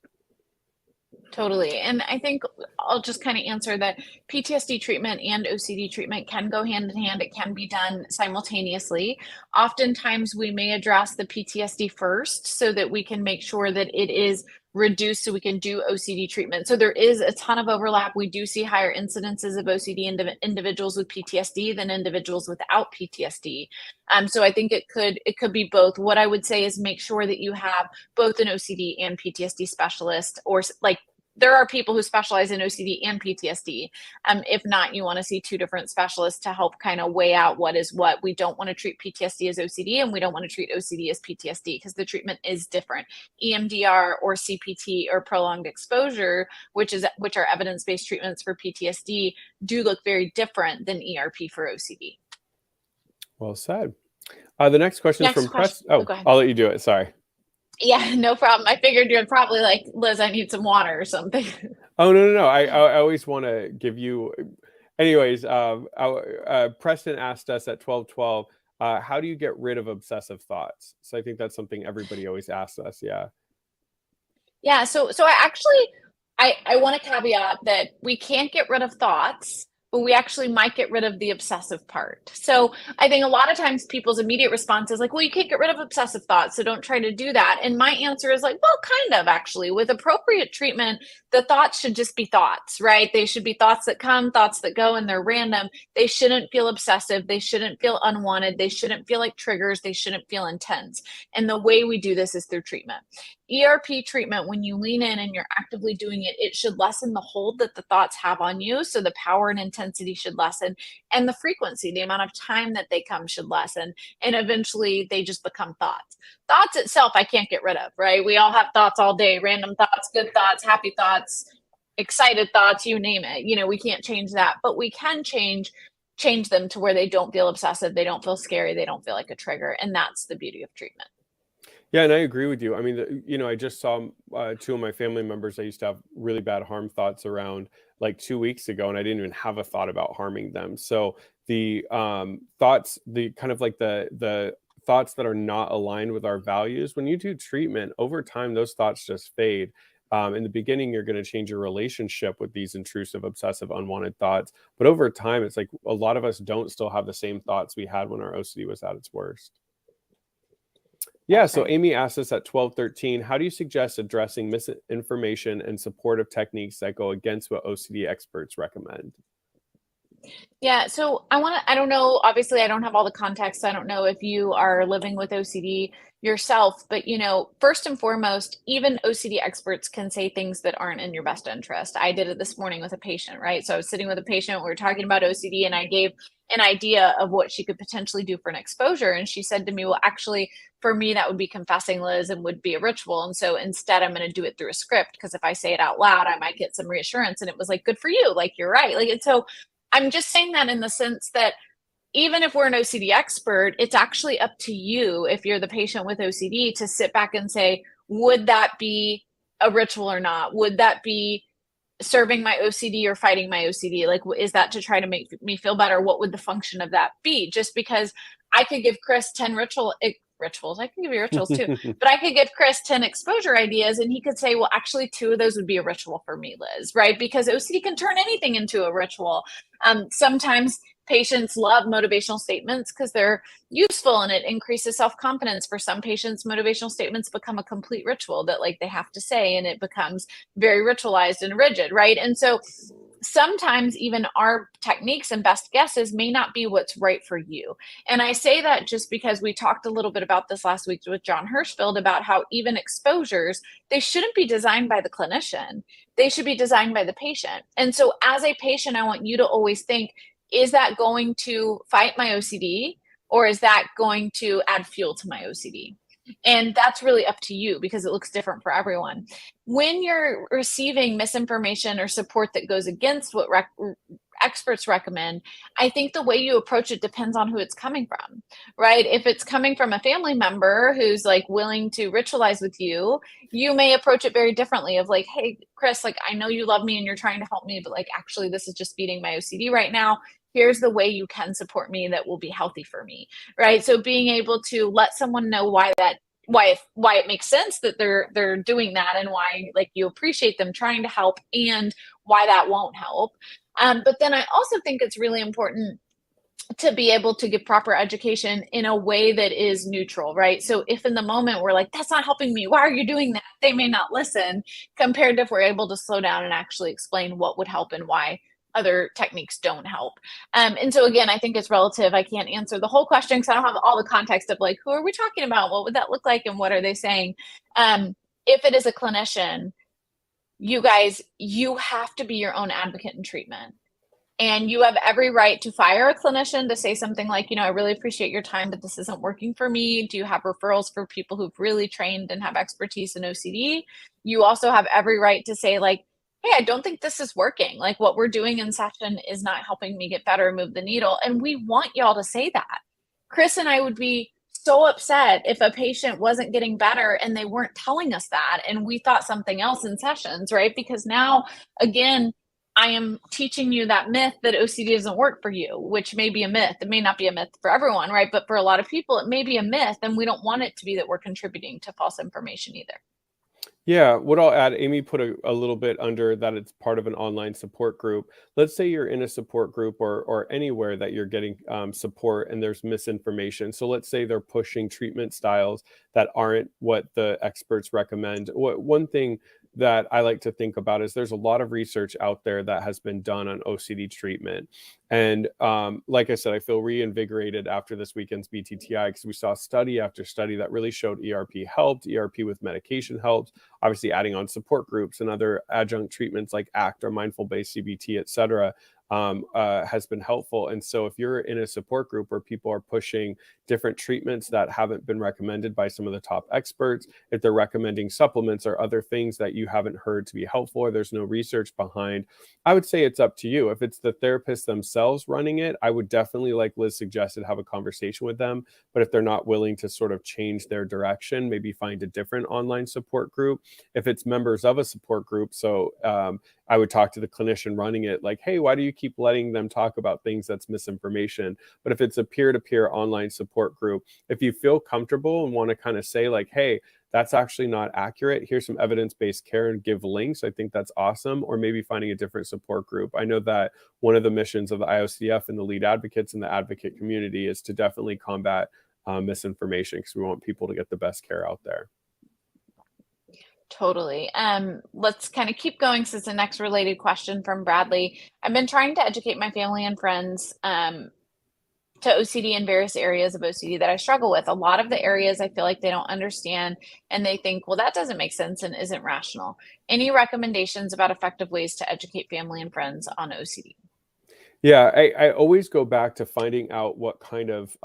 Totally. And I think I'll just kind of answer that PTSD treatment and OCD treatment can go hand in hand. It can be done simultaneously. Oftentimes, we may address the PTSD first so that we can make sure that it is reduced so we can do OCD treatment. So there is a ton of overlap. We do see higher incidences of OCD in individuals with PTSD than individuals without PTSD. So I think it could be both. What I would say is make sure that you have both an OCD and PTSD specialist, or like there are people who specialize in OCD and PTSD. If not, you want to see two different specialists to help kind of weigh out what is what. We don't want to treat PTSD as OCD and we don't want to treat OCD as PTSD because the treatment is different. EMDR or CPT or prolonged exposure, which are evidence-based treatments for PTSD, do look very different than ERP for OCD. Well said. The next question is from Press. Oh, I'll let you do it. Sorry. Yeah, no problem. I figured you'd probably like, Liz, I need some water or something. Oh, no. I always want to give you. Anyways, Preston asked us at 12:12, How do you get rid of obsessive thoughts? So I think that's something everybody always asks us. Yeah. Yeah, so I actually I want to caveat that we can't get rid of thoughts, but we actually might get rid of the obsessive part. So I think a lot of times people's immediate response is like, well, you can't get rid of obsessive thoughts, so don't try to do that. And my answer is like, well, kind of actually. With appropriate treatment, the thoughts should just be thoughts, right? They should be thoughts that come, thoughts that go, and they're random. They shouldn't feel obsessive. They shouldn't feel unwanted. They shouldn't feel like triggers. They shouldn't feel intense. And the way we do this is through treatment. ERP treatment, when you lean in and you're actively doing it, it should lessen the hold that the thoughts have on you. So the power and intensity should lessen, and the frequency, the amount of time that they come, should lessen. And eventually they just become thoughts. Thoughts itself, I can't get rid of, right? We all have thoughts all day, random thoughts, good thoughts, happy thoughts, excited thoughts, you name it. We can't change that, but we can change them to where they don't feel obsessive, they don't feel scary, they don't feel like a trigger. And that's the beauty of treatment. Yeah, and I agree with you. I mean, I just saw two of my family members I used to have really bad harm thoughts around like 2 weeks ago, and I didn't even have a thought about harming them. So the thoughts, the kind of like the thoughts that are not aligned with our values, when you do treatment, over time, those thoughts just fade. In the beginning, you're going to change your relationship with these intrusive, obsessive, unwanted thoughts. But over time, it's like a lot of us don't still have the same thoughts we had when our OCD was at its worst. Yeah, That's so right. Amy asked us at 12:13, how do you suggest addressing misinformation and supportive techniques that go against what OCD experts recommend? Yeah, so I don't know, obviously I don't have all the context. So I don't know if you are living with OCD yourself, but first and foremost, even OCD experts can say things that aren't in your best interest. I did it this morning with a patient, right? So I was sitting with a patient, we were talking about OCD, and I gave an idea of what she could potentially do for an exposure. And she said to me, well, actually, for me, that would be confessing, Liz, and would be a ritual. And so instead, I'm going to do it through a script, because if I say it out loud, I might get some reassurance. And it was like, good for you. Like, you're right. Like, and so I'm just saying that in the sense that even if we're an OCD expert, it's actually up to you, if you're the patient with OCD, to sit back and say, would that be a ritual or not? Would that be serving my OCD or fighting my OCD? Like, is that to try to make me feel better? What would the function of that be? Just because I could give Chris 10 rituals, I can give you rituals too, but I could give Chris 10 exposure ideas, and he could say, well, actually 2 of those would be a ritual for me, Liz, right? Because OCD can turn anything into a ritual. Sometimes patients love motivational statements because they're useful and it increases self-confidence. For some patients, motivational statements become a complete ritual that like they have to say, and it becomes very ritualized and rigid, right? And so sometimes even our techniques and best guesses may not be what's right for you. And I say that just because we talked a little bit about this last week with John Hirschfeld about how even exposures, they shouldn't be designed by the clinician. They should be designed by the patient. And so as a patient, I want you to always think, is that going to fight my OCD, or is that going to add fuel to my OCD? And that's really up to you, because it looks different for everyone. When you're receiving misinformation or support that goes against what experts recommend, I think the way you approach it depends on who it's coming from, right? If it's coming from a family member who's like willing to ritualize with you, you may approach it very differently of like, hey, Chris, like, I know you love me and you're trying to help me, but like, actually, this is just feeding my OCD right now. Here's the way you can support me that will be healthy for me, right? So being able to let someone know why it makes sense that they're doing that, and why like you appreciate them trying to help, and why that won't help. But then I also think it's really important to be able to give proper education in a way that is neutral, right? So if in the moment we're like, that's not helping me, why are you doing that? They may not listen, compared to if we're able to slow down and actually explain what would help and why other techniques don't help. And so again, I think it's relative. I can't answer the whole question because I don't have all the context of like, who are we talking about? What would that look like? And what are they saying? If it is a clinician, you guys, you have to be your own advocate in treatment. And you have every right to fire a clinician to say something like, I really appreciate your time, but this isn't working for me. Do you have referrals for people who've really trained and have expertise in OCD? You also have every right to say like, hey, I don't think this is working. Like what we're doing in session is not helping me get better, move the needle. And we want y'all to say that. Chris and I would be so upset if a patient wasn't getting better and they weren't telling us that, and we thought something else in sessions, right? Because now, again, I am teaching you that myth that OCD doesn't work for you, which may be a myth. It may not be a myth for everyone, right? But for a lot of people, it may be a myth, and we don't want it to be that we're contributing to false information either. Yeah, what I'll add, Amy put a little bit under that it's part of an online support group. Let's say you're in a support group or anywhere that you're getting support and there's misinformation. So let's say they're pushing treatment styles that aren't what the experts recommend. One thing that I like to think about is there's a lot of research out there that has been done on OCD treatment. And like I said, I feel reinvigorated after this weekend's BTTI because we saw study after study that really showed ERP helped, ERP with medication helped. Obviously, adding on support groups and other adjunct treatments like ACT or mindful-based CBT, et cetera, has been helpful. And so if you're in a support group where people are pushing different treatments that haven't been recommended by some of the top experts, if they're recommending supplements or other things that you haven't heard to be helpful or there's no research behind, I would say it's up to you. If it's the therapist themselves running it, I would definitely, like Liz suggested, have a conversation with them. But if they're not willing to sort of change their direction, maybe find a different online support group. If it's members of a support group, so I would talk to the clinician running it like, hey, why do you keep letting them talk about things that's misinformation? But if it's a peer-to-peer online support group, if you feel comfortable and want to kind of say like, hey, that's actually not accurate, here's some evidence-based care and give links, I think that's awesome. Or maybe finding a different support group. I know that one of the missions of the IOCDF and the lead advocates in the advocate community is to definitely combat misinformation because we want people to get the best care out there. Totally. Let's kind of keep going since the next related question from Bradley. I've been trying to educate my family and friends to OCD in various areas of OCD that I struggle with. A lot of the areas I feel like they don't understand and they think, well, that doesn't make sense and isn't rational. Any recommendations about effective ways to educate family and friends on OCD? Yeah, I always go back to finding out what kind of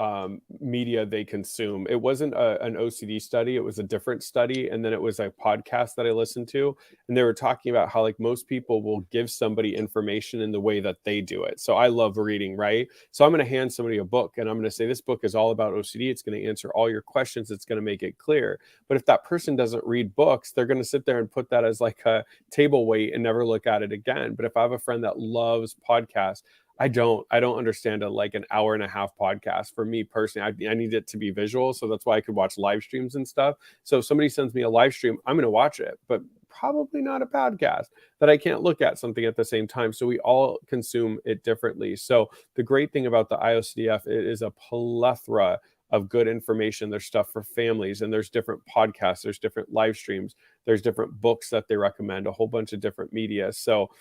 media they consume. It wasn't an OCD study, it was a different study. And then it was a podcast that I listened to. And they were talking about how, like, most people will give somebody information in the way that they do it. So I love reading, right? So I'm going to hand somebody a book and I'm going to say, this book is all about OCD. It's going to answer all your questions. It's going to make it clear. But if that person doesn't read books, they're going to sit there and put that as like a table weight and never look at it again. But if I have a friend that loves podcasts, I don't understand like an hour and a half podcast. For me personally, I need it to be visual. So that's why I could watch live streams and stuff. So if somebody sends me a live stream, I'm going to watch it, but probably not a podcast that I can't look at something at the same time. So we all consume it differently. So the great thing about the IOCDF, it is a plethora of good information. There's stuff for families and there's different podcasts, there's different live streams, there's different books that they recommend, a whole bunch of different media. So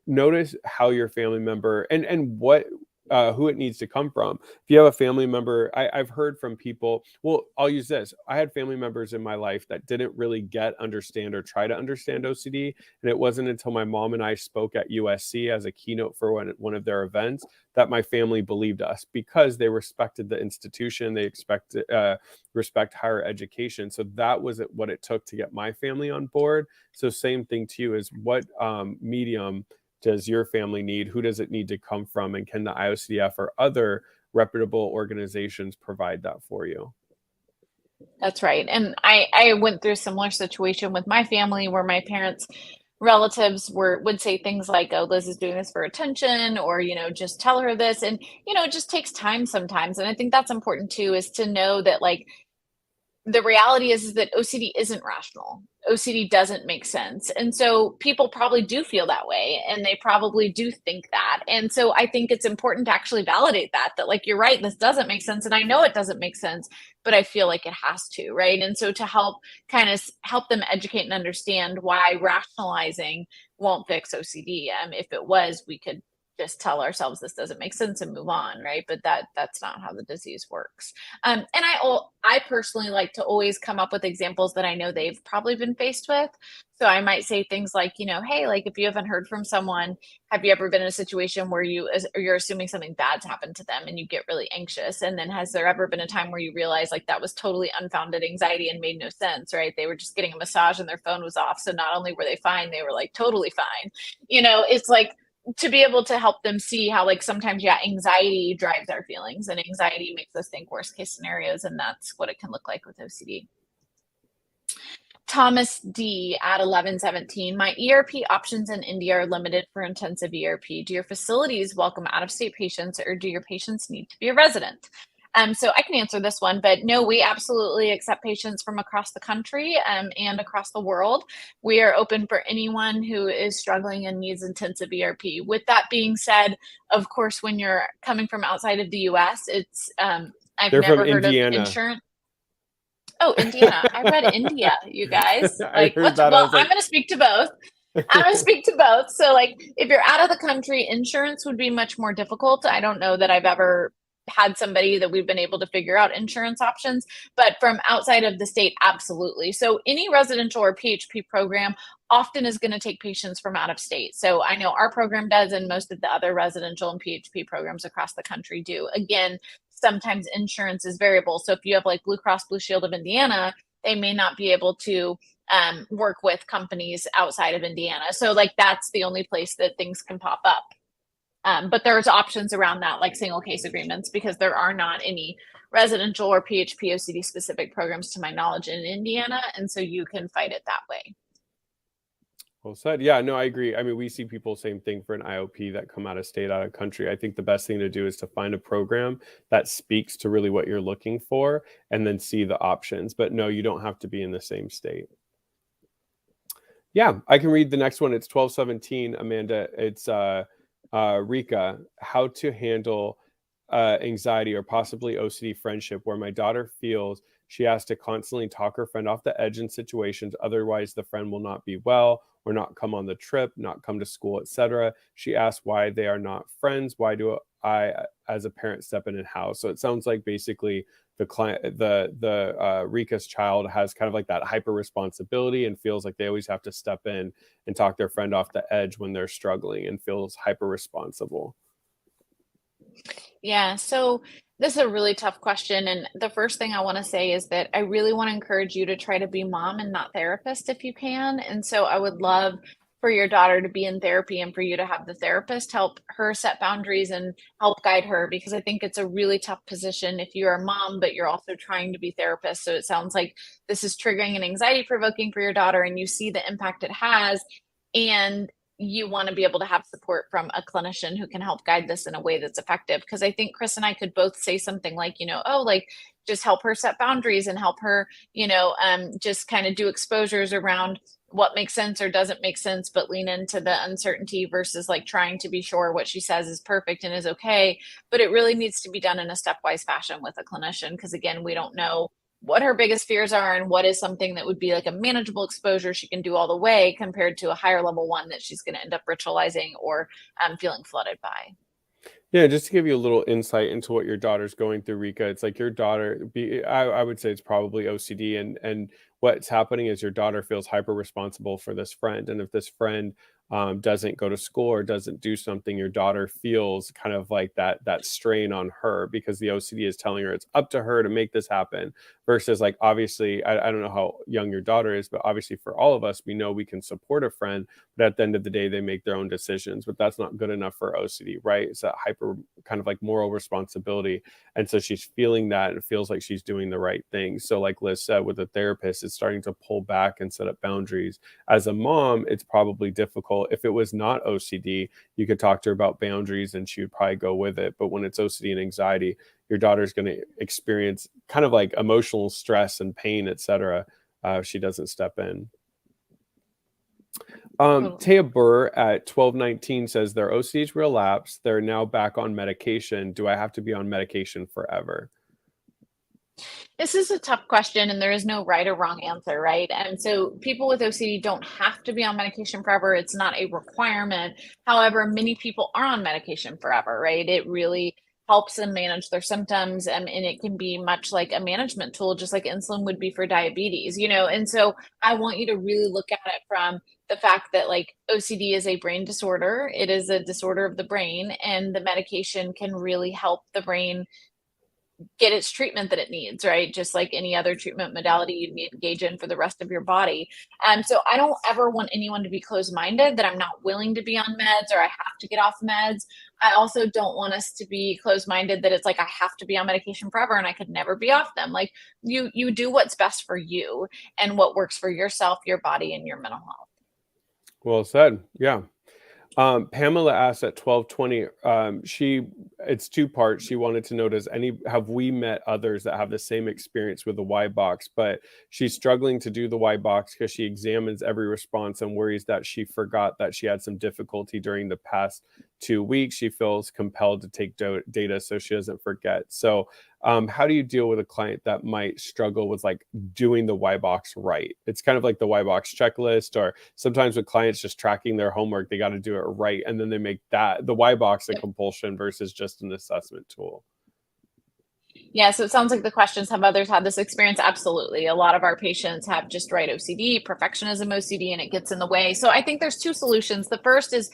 notice how your family member and what who it needs to come from. If you have a family member, I've heard from people, well, I'll use this. I had family members in my life that didn't really understand or try to understand OCD. And it wasn't until my mom and I spoke at USC as a keynote for one of their events that my family believed us because they respected the institution. They respect higher education. So that was what it took to get my family on board. So same thing to you is what medium does your family need? Who does it need to come from? And can the IOCDF or other reputable organizations provide that for you? That's right. And I went through a similar situation with my family where my parents' relatives would say things like, oh, Liz is doing this for attention, or, just tell her this. And, it just takes time sometimes. And I think that's important too, is to know that, like, the reality is that OCD isn't rational. OCD doesn't make sense. And so people probably do feel that way and they probably do think that. And so I think it's important to actually validate that, like, you're right, this doesn't make sense. And I know it doesn't make sense, but I feel like it has to, right? And so to help them educate and understand why rationalizing won't fix OCD. If it was, we could just tell ourselves this doesn't make sense and move on, right? But that's not how the disease works. And I personally like to always come up with examples that I know they've probably been faced with. So I might say things like, hey, like, if you haven't heard from someone, have you ever been in a situation where you're assuming something bad's happened to them and you get really anxious? And then has there ever been a time where you realize, like, that was totally unfounded anxiety and made no sense, right? They were just getting a massage and their phone was off. So not only were they fine, they were like totally fine. It's like, to be able to help them see how, like, sometimes, anxiety drives our feelings and anxiety makes us think worst case scenarios. And that's what it can look like with OCD. Thomas D at 1117. My ERP options in India are limited for intensive ERP. Do your facilities welcome out-of-state patients, or do your patients need to be a resident? So I can answer this one, but no, we absolutely accept patients from across the country and across the world. We are open for anyone who is struggling and needs intensive ERP. With that being said, of course, when you're coming from outside of the US, it's I've They're from never heard of Indiana. insurance. Oh, Indiana. I read India, you guys. I Like, heard what's, that. I well, was I'm like, going to speak to both. I'm going to speak to both. So, like, if you're out of the country, insurance would be much more difficult. I don't know that I've ever had somebody that we've been able to figure out insurance options, but from outside of the state, absolutely. So, any residential or PHP program often is going to take patients from out of state. So, I know our program does, and most of the other residential and PHP programs across the country do. Again, sometimes insurance is variable. So, if you have like Blue Cross Blue Shield of Indiana, they may not be able to work with companies outside of Indiana. So like that's the only place that things can pop up. But there's options around that, like single case agreements, because there are not any residential or PHP OCD specific programs to my knowledge in Indiana. And so you can fight it that way. well said. Yeah, no, I agree. I mean, we see people, same thing for an IOP that come out of state, out of country. I think the best thing to do is to find a program that speaks to really what you're looking for and then see the options. But no, you don't have to be in the same state. Yeah, I can read the next one. It's 1217, Amanda. It's Rika, how to handle anxiety or possibly OCD friendship where my daughter feels she has to constantly talk her friend off the edge in situations. Otherwise, the friend will not be well or not come on the trip, not come to school, etc. She asks why they are not friends. Why do I, as a parent, step in and how? So it sounds like basically the Rika's child has kind of like that hyper responsibility and feels like they always have to step in and talk their friend off the edge when they're struggling and feels hyper responsible. Yeah, so this is a really tough question. And the first thing I want to say is that I really want to encourage you to try to be mom and not therapist if you can. And so I would love for your daughter to be in therapy and for you to have the therapist help her set boundaries and help guide her, because I think it's a really tough position if you're a mom, but you're also trying to be therapist. So it sounds like this is triggering and anxiety provoking for your daughter, and you see the impact it has. And you want to be able to have support from a clinician who can help guide this in a way that's effective. Because I think Chris and I could both say something like, oh, like just help her set boundaries and help her, just kind of do exposures around what makes sense or doesn't make sense, but lean into the uncertainty versus like trying to be sure what she says is perfect and is okay. But it really needs to be done in a stepwise fashion with a clinician, because again, we don't know what her biggest fears are and what is something that would be like a manageable exposure she can do all the way compared to a higher level one that she's going to end up ritualizing or feeling flooded by. Yeah, just to give you a little insight into what your daughter's going through, Rika, it's like your daughter, I would say it's probably OCD, and what's happening is your daughter feels hyper responsible for this friend, and if this friend doesn't go to school or doesn't do something, your daughter feels kind of like that strain on her because the OCD is telling her it's up to her to make this happen. Versus like obviously, I don't know how young your daughter is, but obviously for all of us, we know we can support a friend, but at the end of the day, they make their own decisions. But that's not good enough for OCD, right? It's that hyper kind of like moral responsibility. And so she's feeling that and feels like she's doing the right thing. So like Liz said, with a therapist, it's starting to pull back and set up boundaries. As a mom, it's probably difficult. If it was not OCD, you could talk to her about boundaries and she would probably go with it. But when it's OCD and anxiety, your daughter's going to experience kind of like emotional stress and pain, etc. If she doesn't step in. Taya Burr at 1219 says their OCDs relapsed. They're now back on medication. Do I have to be on medication forever? This is a tough question, and there is no right or wrong answer, right? And so people with OCD don't have to be on medication forever. It's not a requirement. However, many people are on medication forever, right? It really helps them manage their symptoms, and it can be much like a management tool, just like insulin would be for diabetes, And so I want you to really look at it from the fact that like OCD is a brain disorder. It is a disorder of the brain, and the medication can really help the brain get its treatment that it needs, right? Just like any other treatment modality you'd need to engage in for the rest of your body. So I don't ever want anyone to be closed-minded that I'm not willing to be on meds or I have to get off meds. I also don't want us to be closed-minded that it's like I have to be on medication forever and I could never be off them. Like you do what's best for you and what works for yourself, your body, and your mental health. Well said. Yeah. Pamela asked at 12:20, it's two parts. She wanted to know, have we met others that have the same experience with the Y box? But she's struggling to do the Y box because she examines every response and worries that she forgot that she had some difficulty during the past 2 weeks. She feels compelled to take data so she doesn't forget. So how do you deal with a client that might struggle with like doing the Y box right? It's kind of like the Y box checklist, or sometimes with clients just tracking their homework, they got to do it right. And then they make the Y box a compulsion versus just an assessment tool. Yeah, so it sounds like the questions, have others had this experience? Absolutely. A lot of our patients have just right OCD, perfectionism OCD, and it gets in the way. So I think there's two solutions. The first is,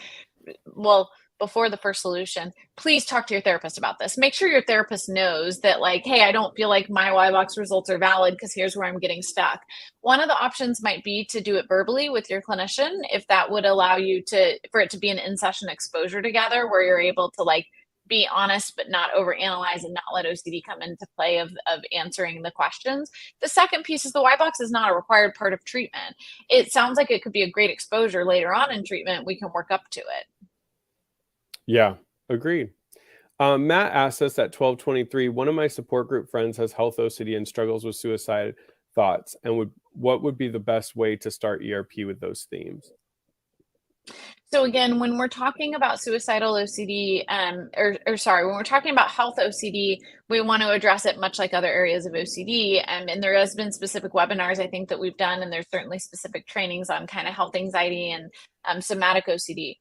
well, before the first solution, please talk to your therapist about this. Make sure your therapist knows that, like, hey, I don't feel like my Y box results are valid because here's where I'm getting stuck. One of the options might be to do it verbally with your clinician, if that would allow you for it to be an in-session exposure together where you're able to like be honest but not overanalyze and not let OCD come into play of answering the questions. The second piece is the Y box is not a required part of treatment. It sounds like it could be a great exposure later on in treatment. We can work up to it. Yeah, agreed. Matt asked us at 12:23, one of my support group friends has health OCD and struggles with suicide thoughts, and what would be the best way to start ERP with those themes? So again, when we're talking about suicidal OCD, or sorry, when we're talking about health OCD, we want to address it much like other areas of OCD. And there has been specific webinars I think that we've done, and there's certainly specific trainings on kind of health anxiety and somatic OCD.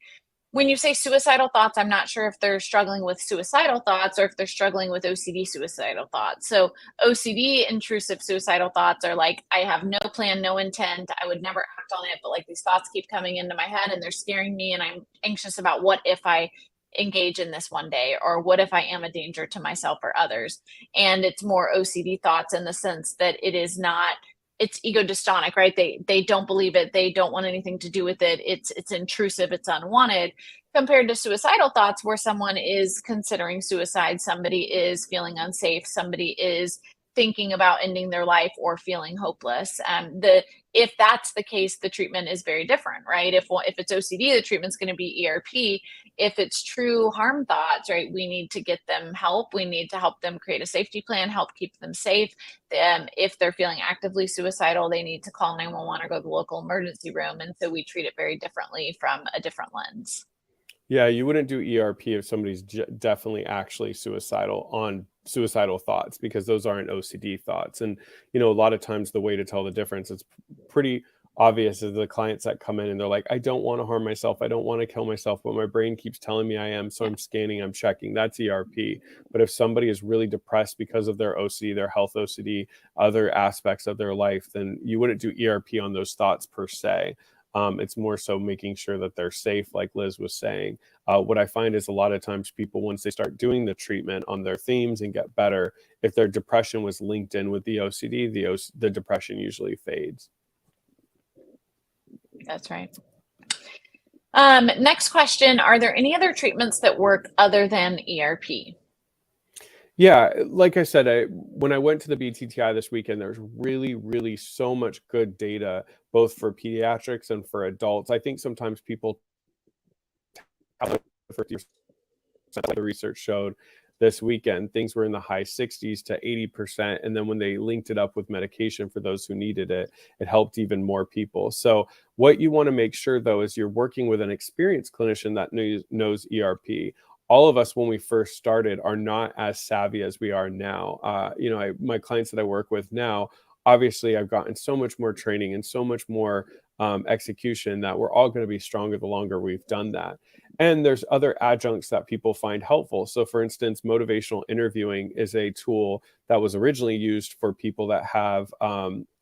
When you say suicidal thoughts, I'm not sure if they're struggling with suicidal thoughts or if they're struggling with OCD suicidal thoughts. So OCD intrusive suicidal thoughts are like, I have no plan, no intent, I would never act on it, but like these thoughts keep coming into my head and they're scaring me and I'm anxious about what if I engage in this one day, or what if I am a danger to myself or others. And it's more OCD thoughts in the sense that it is not, it's ego dystonic, right? They don't believe it. They don't want anything to do with it. It's intrusive. It's unwanted, compared to suicidal thoughts where someone is considering suicide, somebody is feeling unsafe, somebody is thinking about ending their life or feeling hopeless. If that's the case, the treatment is very different, right? If it's OCD, the treatment's going to be ERP. If it's true harm thoughts, right, we need to get them help. We need to help them create a safety plan, help keep them safe. If they're feeling actively suicidal, they need to call 911 or go to the local emergency room. And so we treat it very differently from a different lens. Yeah, you wouldn't do ERP if somebody's definitely actually suicidal on suicidal thoughts, because those aren't OCD thoughts. And, a lot of times the way to tell the difference is pretty obvious is the clients that come in and they're like, I don't want to harm myself. I don't want to kill myself, but my brain keeps telling me I am. So I'm scanning, I'm checking. That's ERP. But if somebody is really depressed because of their OCD, their health OCD, other aspects of their life, then you wouldn't do ERP on those thoughts per se. It's more so making sure that they're safe, like Liz was saying. What I find is a lot of times people, once they start doing the treatment on their themes and get better, if their depression was linked in with the OCD, the depression usually fades. That's right. Next question, are there any other treatments that work other than ERP? Yeah, like I said, when I went to the BTTI this weekend, there's really, really so much good data, both for pediatrics and for adults. I think sometimes people, the research showed this weekend, things were in the high 60s to 80%. And then when they linked it up with medication for those who needed it, it helped even more people. So what you want to make sure, though, is you're working with an experienced clinician that knows ERP. All of us, when we first started, are not as savvy as we are now. My clients that I work with now, obviously, I've gotten so much more training and so much more execution that we're all going to be stronger the longer we've done that. And there's other adjuncts that people find helpful. So for instance, motivational interviewing is a tool that was originally used for people that have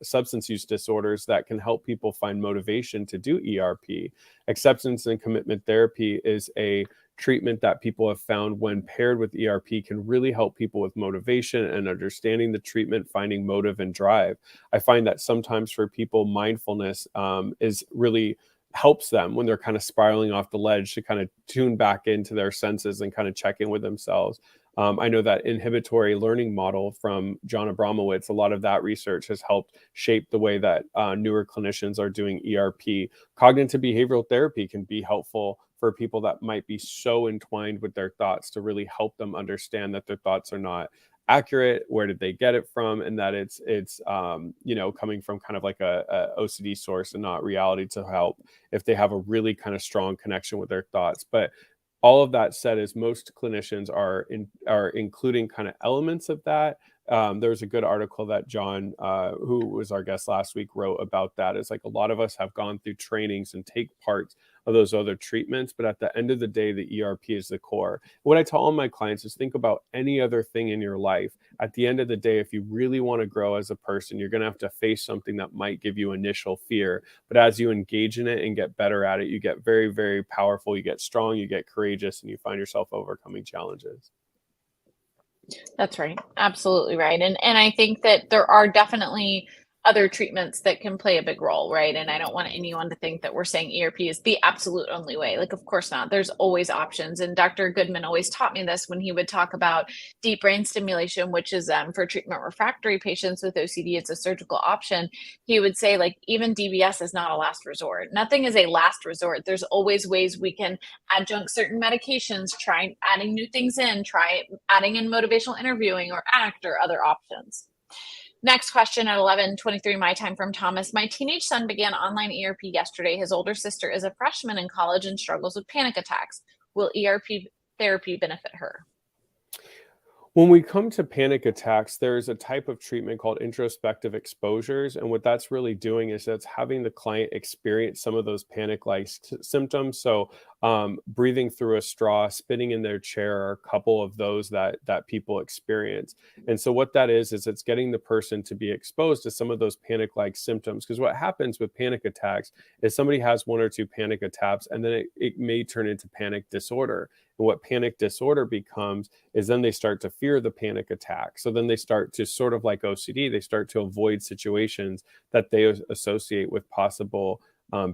substance use disorders that can help people find motivation to do ERP. Acceptance and commitment therapy is a treatment that people have found when paired with ERP can really help people with motivation and understanding the treatment, finding motive and drive. I find that sometimes for people, mindfulness is really helps them when they're kind of spiraling off the ledge to kind of tune back into their senses and kind of check in with themselves. I know that inhibitory learning model from John Abramowitz, a lot of that research has helped shape the way that newer clinicians are doing ERP. Cognitive behavioral therapy can be helpful for people that might be so entwined with their thoughts to really help them understand that their thoughts are not accurate, where did they get it from, and that it's coming from kind of like a OCD source and not reality, to help if they have a really kind of strong connection with their thoughts. But all of that said, is most clinicians are including kind of elements of that. There's a good article that John, who was our guest last week, wrote about that. It's like a lot of us have gone through trainings and take part of those other treatments, but at the end of the day, the ERP is the core. What I tell all my clients is think about any other thing in your life. At the end of the day, if you really want to grow as a person, you're going to have to face something that might give you initial fear. But as you engage in it and get better at it, you get very, very powerful, you get strong, you get courageous, and you find yourself overcoming challenges. That's right. Absolutely right. And I think that there are definitely other treatments that can play a big role, right? And I don't want anyone to think that we're saying ERP is the absolute only way. Like, of course not. There's always options. And Dr. Goodman always taught me this when he would talk about deep brain stimulation, which is for treatment refractory patients with OCD. It's a surgical option. He would say, like, even DBS is not a last resort. Nothing is a last resort. There's always ways we can adjunct certain medications, try adding new things in, try adding in motivational interviewing or ACT or other options. Next question at 11:23 my time from Thomas. My teenage son began online ERP yesterday. His older sister is a freshman in college and struggles with panic attacks. Will ERP therapy benefit her? When we come to panic attacks, there's a type of treatment called introspective exposures. And what that's really doing is that's having the client experience some of those panic-like symptoms. So breathing through a straw, spitting in their chair are a couple of those that people experience. And so what that is it's getting the person to be exposed to some of those panic-like symptoms. Because what happens with panic attacks is somebody has one or two panic attacks, and then it may turn into panic disorder. And what panic disorder becomes is then they start to fear the panic attack. So then they start to, sort of like OCD, they start to avoid situations that they associate with possible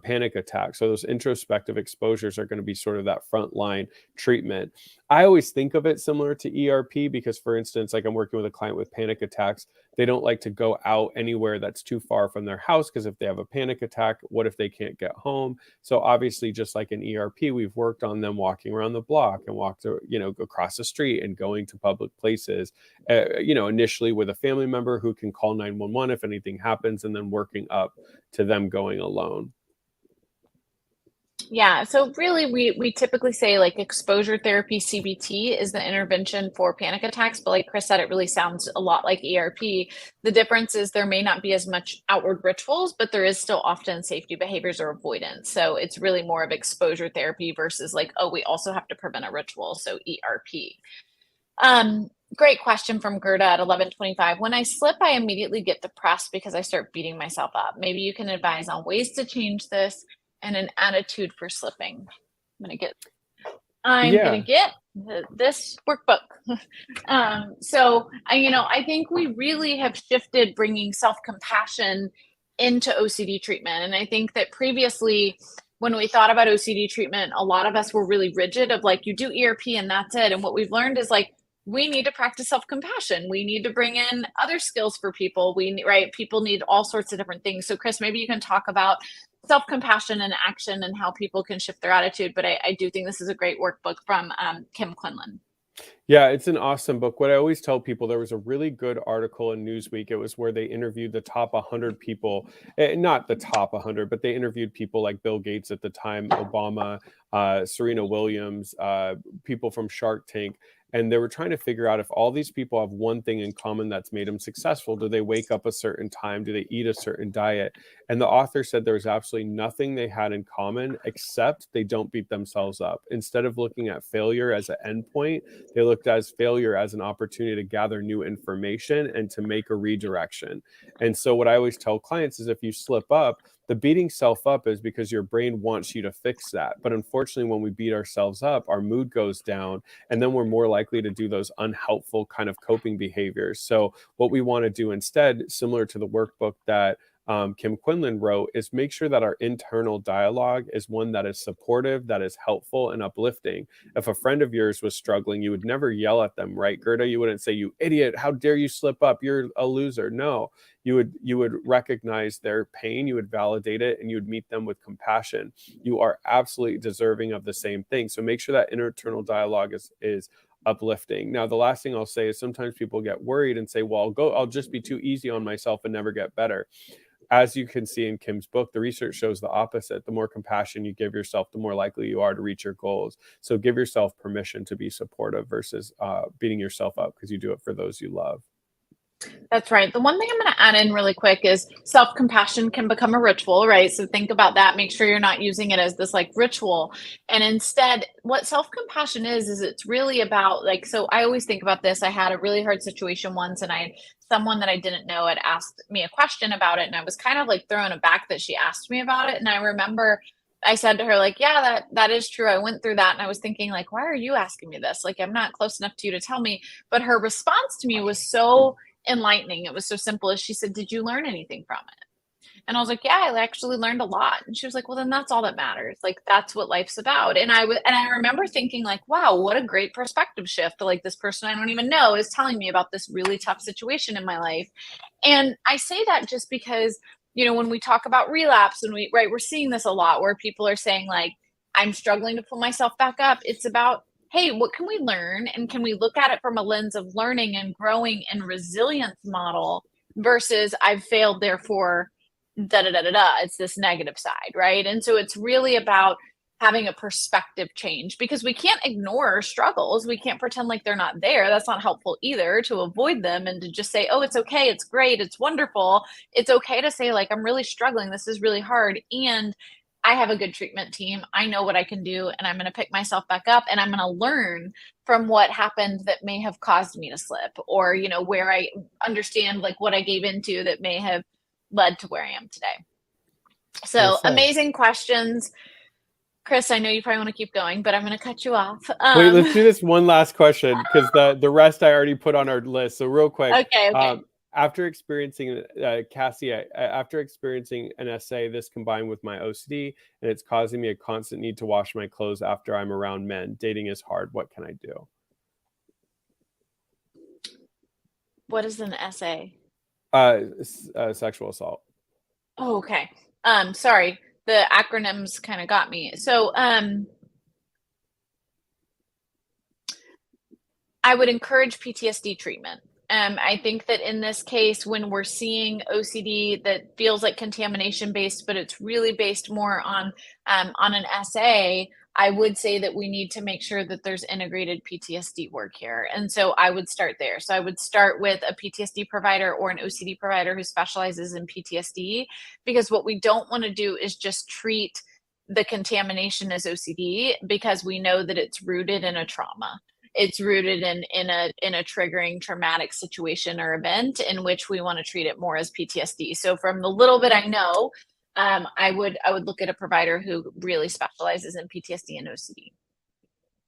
panic attacks. So those introspective exposures are going to be sort of that frontline treatment. I always think of it similar to ERP because, for instance, like I'm working with a client with panic attacks. They don't like to go out anywhere that's too far from their house because if they have a panic attack, what if they can't get home? So obviously, just like in ERP, we've worked on them walking around the block and across the street and going to public places, initially with a family member who can call 911 if anything happens, and then working up to them going alone. Yeah, so really we typically say like exposure therapy CBT is the intervention for panic attacks, but like Chris said, it really sounds a lot like ERP. The difference is there may not be as much outward rituals, but there is still often safety behaviors or avoidance. So it's really more of exposure therapy versus like, oh, we also have to prevent a ritual, so ERP. Great question from Gerda at 11:25. When I slip, I immediately get depressed because I start beating myself up. Maybe you can advise on ways to change this and an attitude for slipping. I'm gonna get this workbook. I think we really have shifted bringing self-compassion into OCD treatment. And I think that previously, when we thought about OCD treatment, a lot of us were really rigid of like, you do ERP and that's it. And what we've learned is like, we need to practice self-compassion. We need to bring in other skills for people. People need all sorts of different things. So Chris, maybe you can talk about self-compassion and action and how people can shift their attitude. But I do think this is a great workbook from Kim Quinlan. Yeah, it's an awesome book. What I always tell people, there was a really good article in Newsweek. It was where they interviewed the top 100 people, not the top 100, but they interviewed people like Bill Gates at the time, Obama, Serena Williams, people from Shark Tank. And they were trying to figure out if all these people have one thing in common that's made them successful. Do they wake up a certain time? Do they eat a certain diet? And the author said there was absolutely nothing they had in common except they don't beat themselves up. Instead of looking at failure as an endpoint, they looked at failure as an opportunity to gather new information and to make a redirection. And so what I always tell clients is if you slip up, The beating self up is because your brain wants you to fix that. But unfortunately, when we beat ourselves up, our mood goes down, and then we're more likely to do those unhelpful kind of coping behaviors. So what we want to do instead, similar to the workbook that Kim Quinlan wrote, is make sure that our internal dialogue is one that is supportive, that is helpful and uplifting. If a friend of yours was struggling, you would never yell at them, right, Gerda? You wouldn't say, "You idiot, how dare you slip up? You're a loser." No, you would recognize their pain, you would validate it, and you would meet them with compassion. You are absolutely deserving of the same thing. So make sure that internal dialogue is uplifting. Now, the last thing I'll say is sometimes people get worried and say, well, I'll just be too easy on myself and never get better. As you can see in Kim's book, the research shows the opposite. The more compassion you give yourself, the more likely you are to reach your goals. So give yourself permission to be supportive versus beating yourself up because you do it for those you love. That's right. The one thing I'm going to add in really quick is self-compassion can become a ritual, right? So think about that. Make sure you're not using it as this like ritual. And instead, what self-compassion is it's really about like, so I always think about this. I had a really hard situation once, and someone that I didn't know had asked me a question about it. And I was kind of like thrown aback that she asked me about it. And I remember I said to her, like, yeah, that is true. I went through that. And I was thinking, like, why are you asking me this? Like, I'm not close enough to you to tell me. But her response to me was so enlightening. It was so simple as she said, did you learn anything from it? And I was like, yeah, I actually learned a lot. And she was like, well, then that's all that matters. Like, that's what life's about. And I remember thinking like, wow, what a great perspective shift. Like, this person I don't even know is telling me about this really tough situation in my life. And I say that just because, when we talk about relapse, and we're seeing this a lot where people are saying like, I'm struggling to pull myself back up. It's about, hey, what can we learn? And can we look at it from a lens of learning and growing and resilience model versus I've failed, therefore, da da da da da. It's this negative side, right? And so it's really about having a perspective change, because we can't ignore struggles. We can't pretend like they're not there. That's not helpful either, to avoid them and to just say, oh, it's okay. It's great. It's wonderful. It's okay to say like, I'm really struggling. This is really hard. And I have a good treatment team. I know what I can do, and I'm going to pick myself back up, and I'm going to learn from what happened that may have caused me to slip, or, where I understand like what I gave into that may have led to where I am today. So amazing questions. Chris, I know you probably want to keep going, but I'm going to cut you off. Wait, let's do this one last question, because the rest I already put on our list. So real quick. Okay. After experiencing, Cassie, after experiencing an SA, this combined with my OCD, and it's causing me a constant need to wash my clothes after I'm around men. Dating is hard. What can I do? What is an SA? Sexual assault. Oh, okay. Sorry. The acronyms kind of got me. So, I would encourage PTSD treatment. I think that in this case, when we're seeing OCD that feels like contamination based, but it's really based more on an SA, I would say that we need to make sure that there's integrated PTSD work here. And so I would start there. So I would start with a PTSD provider or an OCD provider who specializes in PTSD, because what we don't want to do is just treat the contamination as OCD, because we know that it's rooted in a trauma. It's rooted in a triggering traumatic situation or event in which we want to treat it more as PTSD. So from the little bit I know, I would look at a provider who really specializes in PTSD and OCD.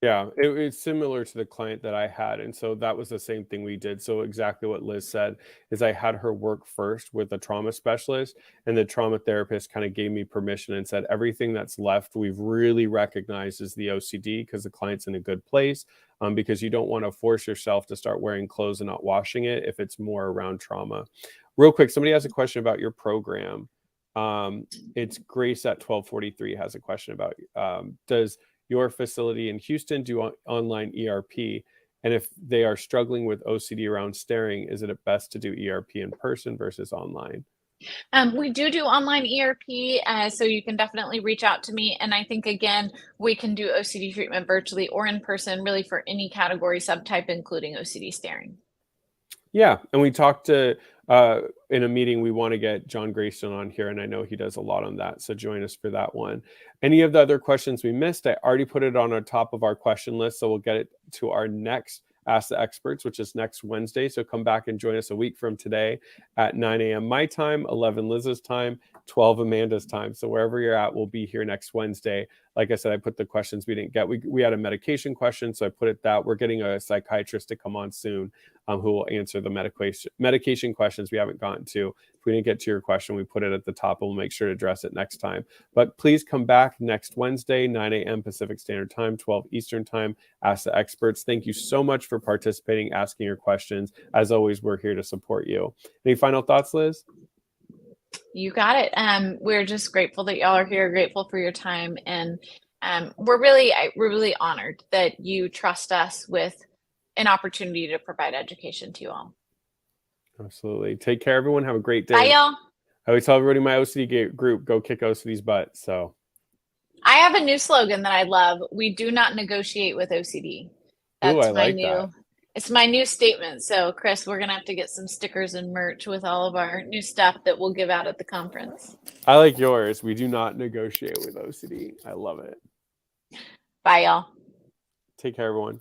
Yeah, it's similar to the client that I had. And so that was the same thing we did. So exactly what Liz said is I had her work first with a trauma specialist, and the trauma therapist kind of gave me permission and said, everything that's left, we've really recognized is the OCD, because the client's in a good place, because you don't want to force yourself to start wearing clothes and not washing it if it's more around trauma. Real quick, somebody has a question about your program. It's Grace at 1243 has a question about, does your facility in Houston do online ERP? And if they are struggling with OCD around staring, is it best to do ERP in person versus online? We do online ERP, so you can definitely reach out to me. And I think, again, we can do OCD treatment virtually or in person, really for any category subtype, including OCD staring. Yeah, and we talked to in a meeting, we want to get John Grayson on here, and I know he does a lot on that, so join us for that one. Any of the other questions we missed, I already put it on our top of our question list, so we'll get it to our next Ask the Experts, which is next Wednesday. So come back and join us a week from today at 9 a.m. my time, 11 Liz's time, 12 Amanda's time. So wherever you're at, we'll be here next Wednesday. Like I said, I put the questions we didn't get. We had a medication question, so I put it that. We're getting a psychiatrist to come on soon who will answer the medication questions we haven't gotten to. If we didn't get to your question, we put it at the top and we'll make sure to address it next time. But please come back next Wednesday, 9 a.m. Pacific Standard Time, 12 Eastern Time. Ask the Experts. Thank you so much for participating, asking your questions. As always, we're here to support you. Any final thoughts, Liz? You got it. We're just grateful that y'all are here, grateful for your time. And we're really honored that you trust us with an opportunity to provide education to you all. Absolutely. Take care, everyone. Have a great day. Bye, y'all. I always tell everybody in my OCD group, go kick OCD's butt. So I have a new slogan that I love. We do not negotiate with OCD. Ooh, I like that. It's my new statement. So, Chris, we're going to have to get some stickers and merch with all of our new stuff that we'll give out at the conference. I like yours. We do not negotiate with OCD. I love it. Bye, y'all. Take care, everyone.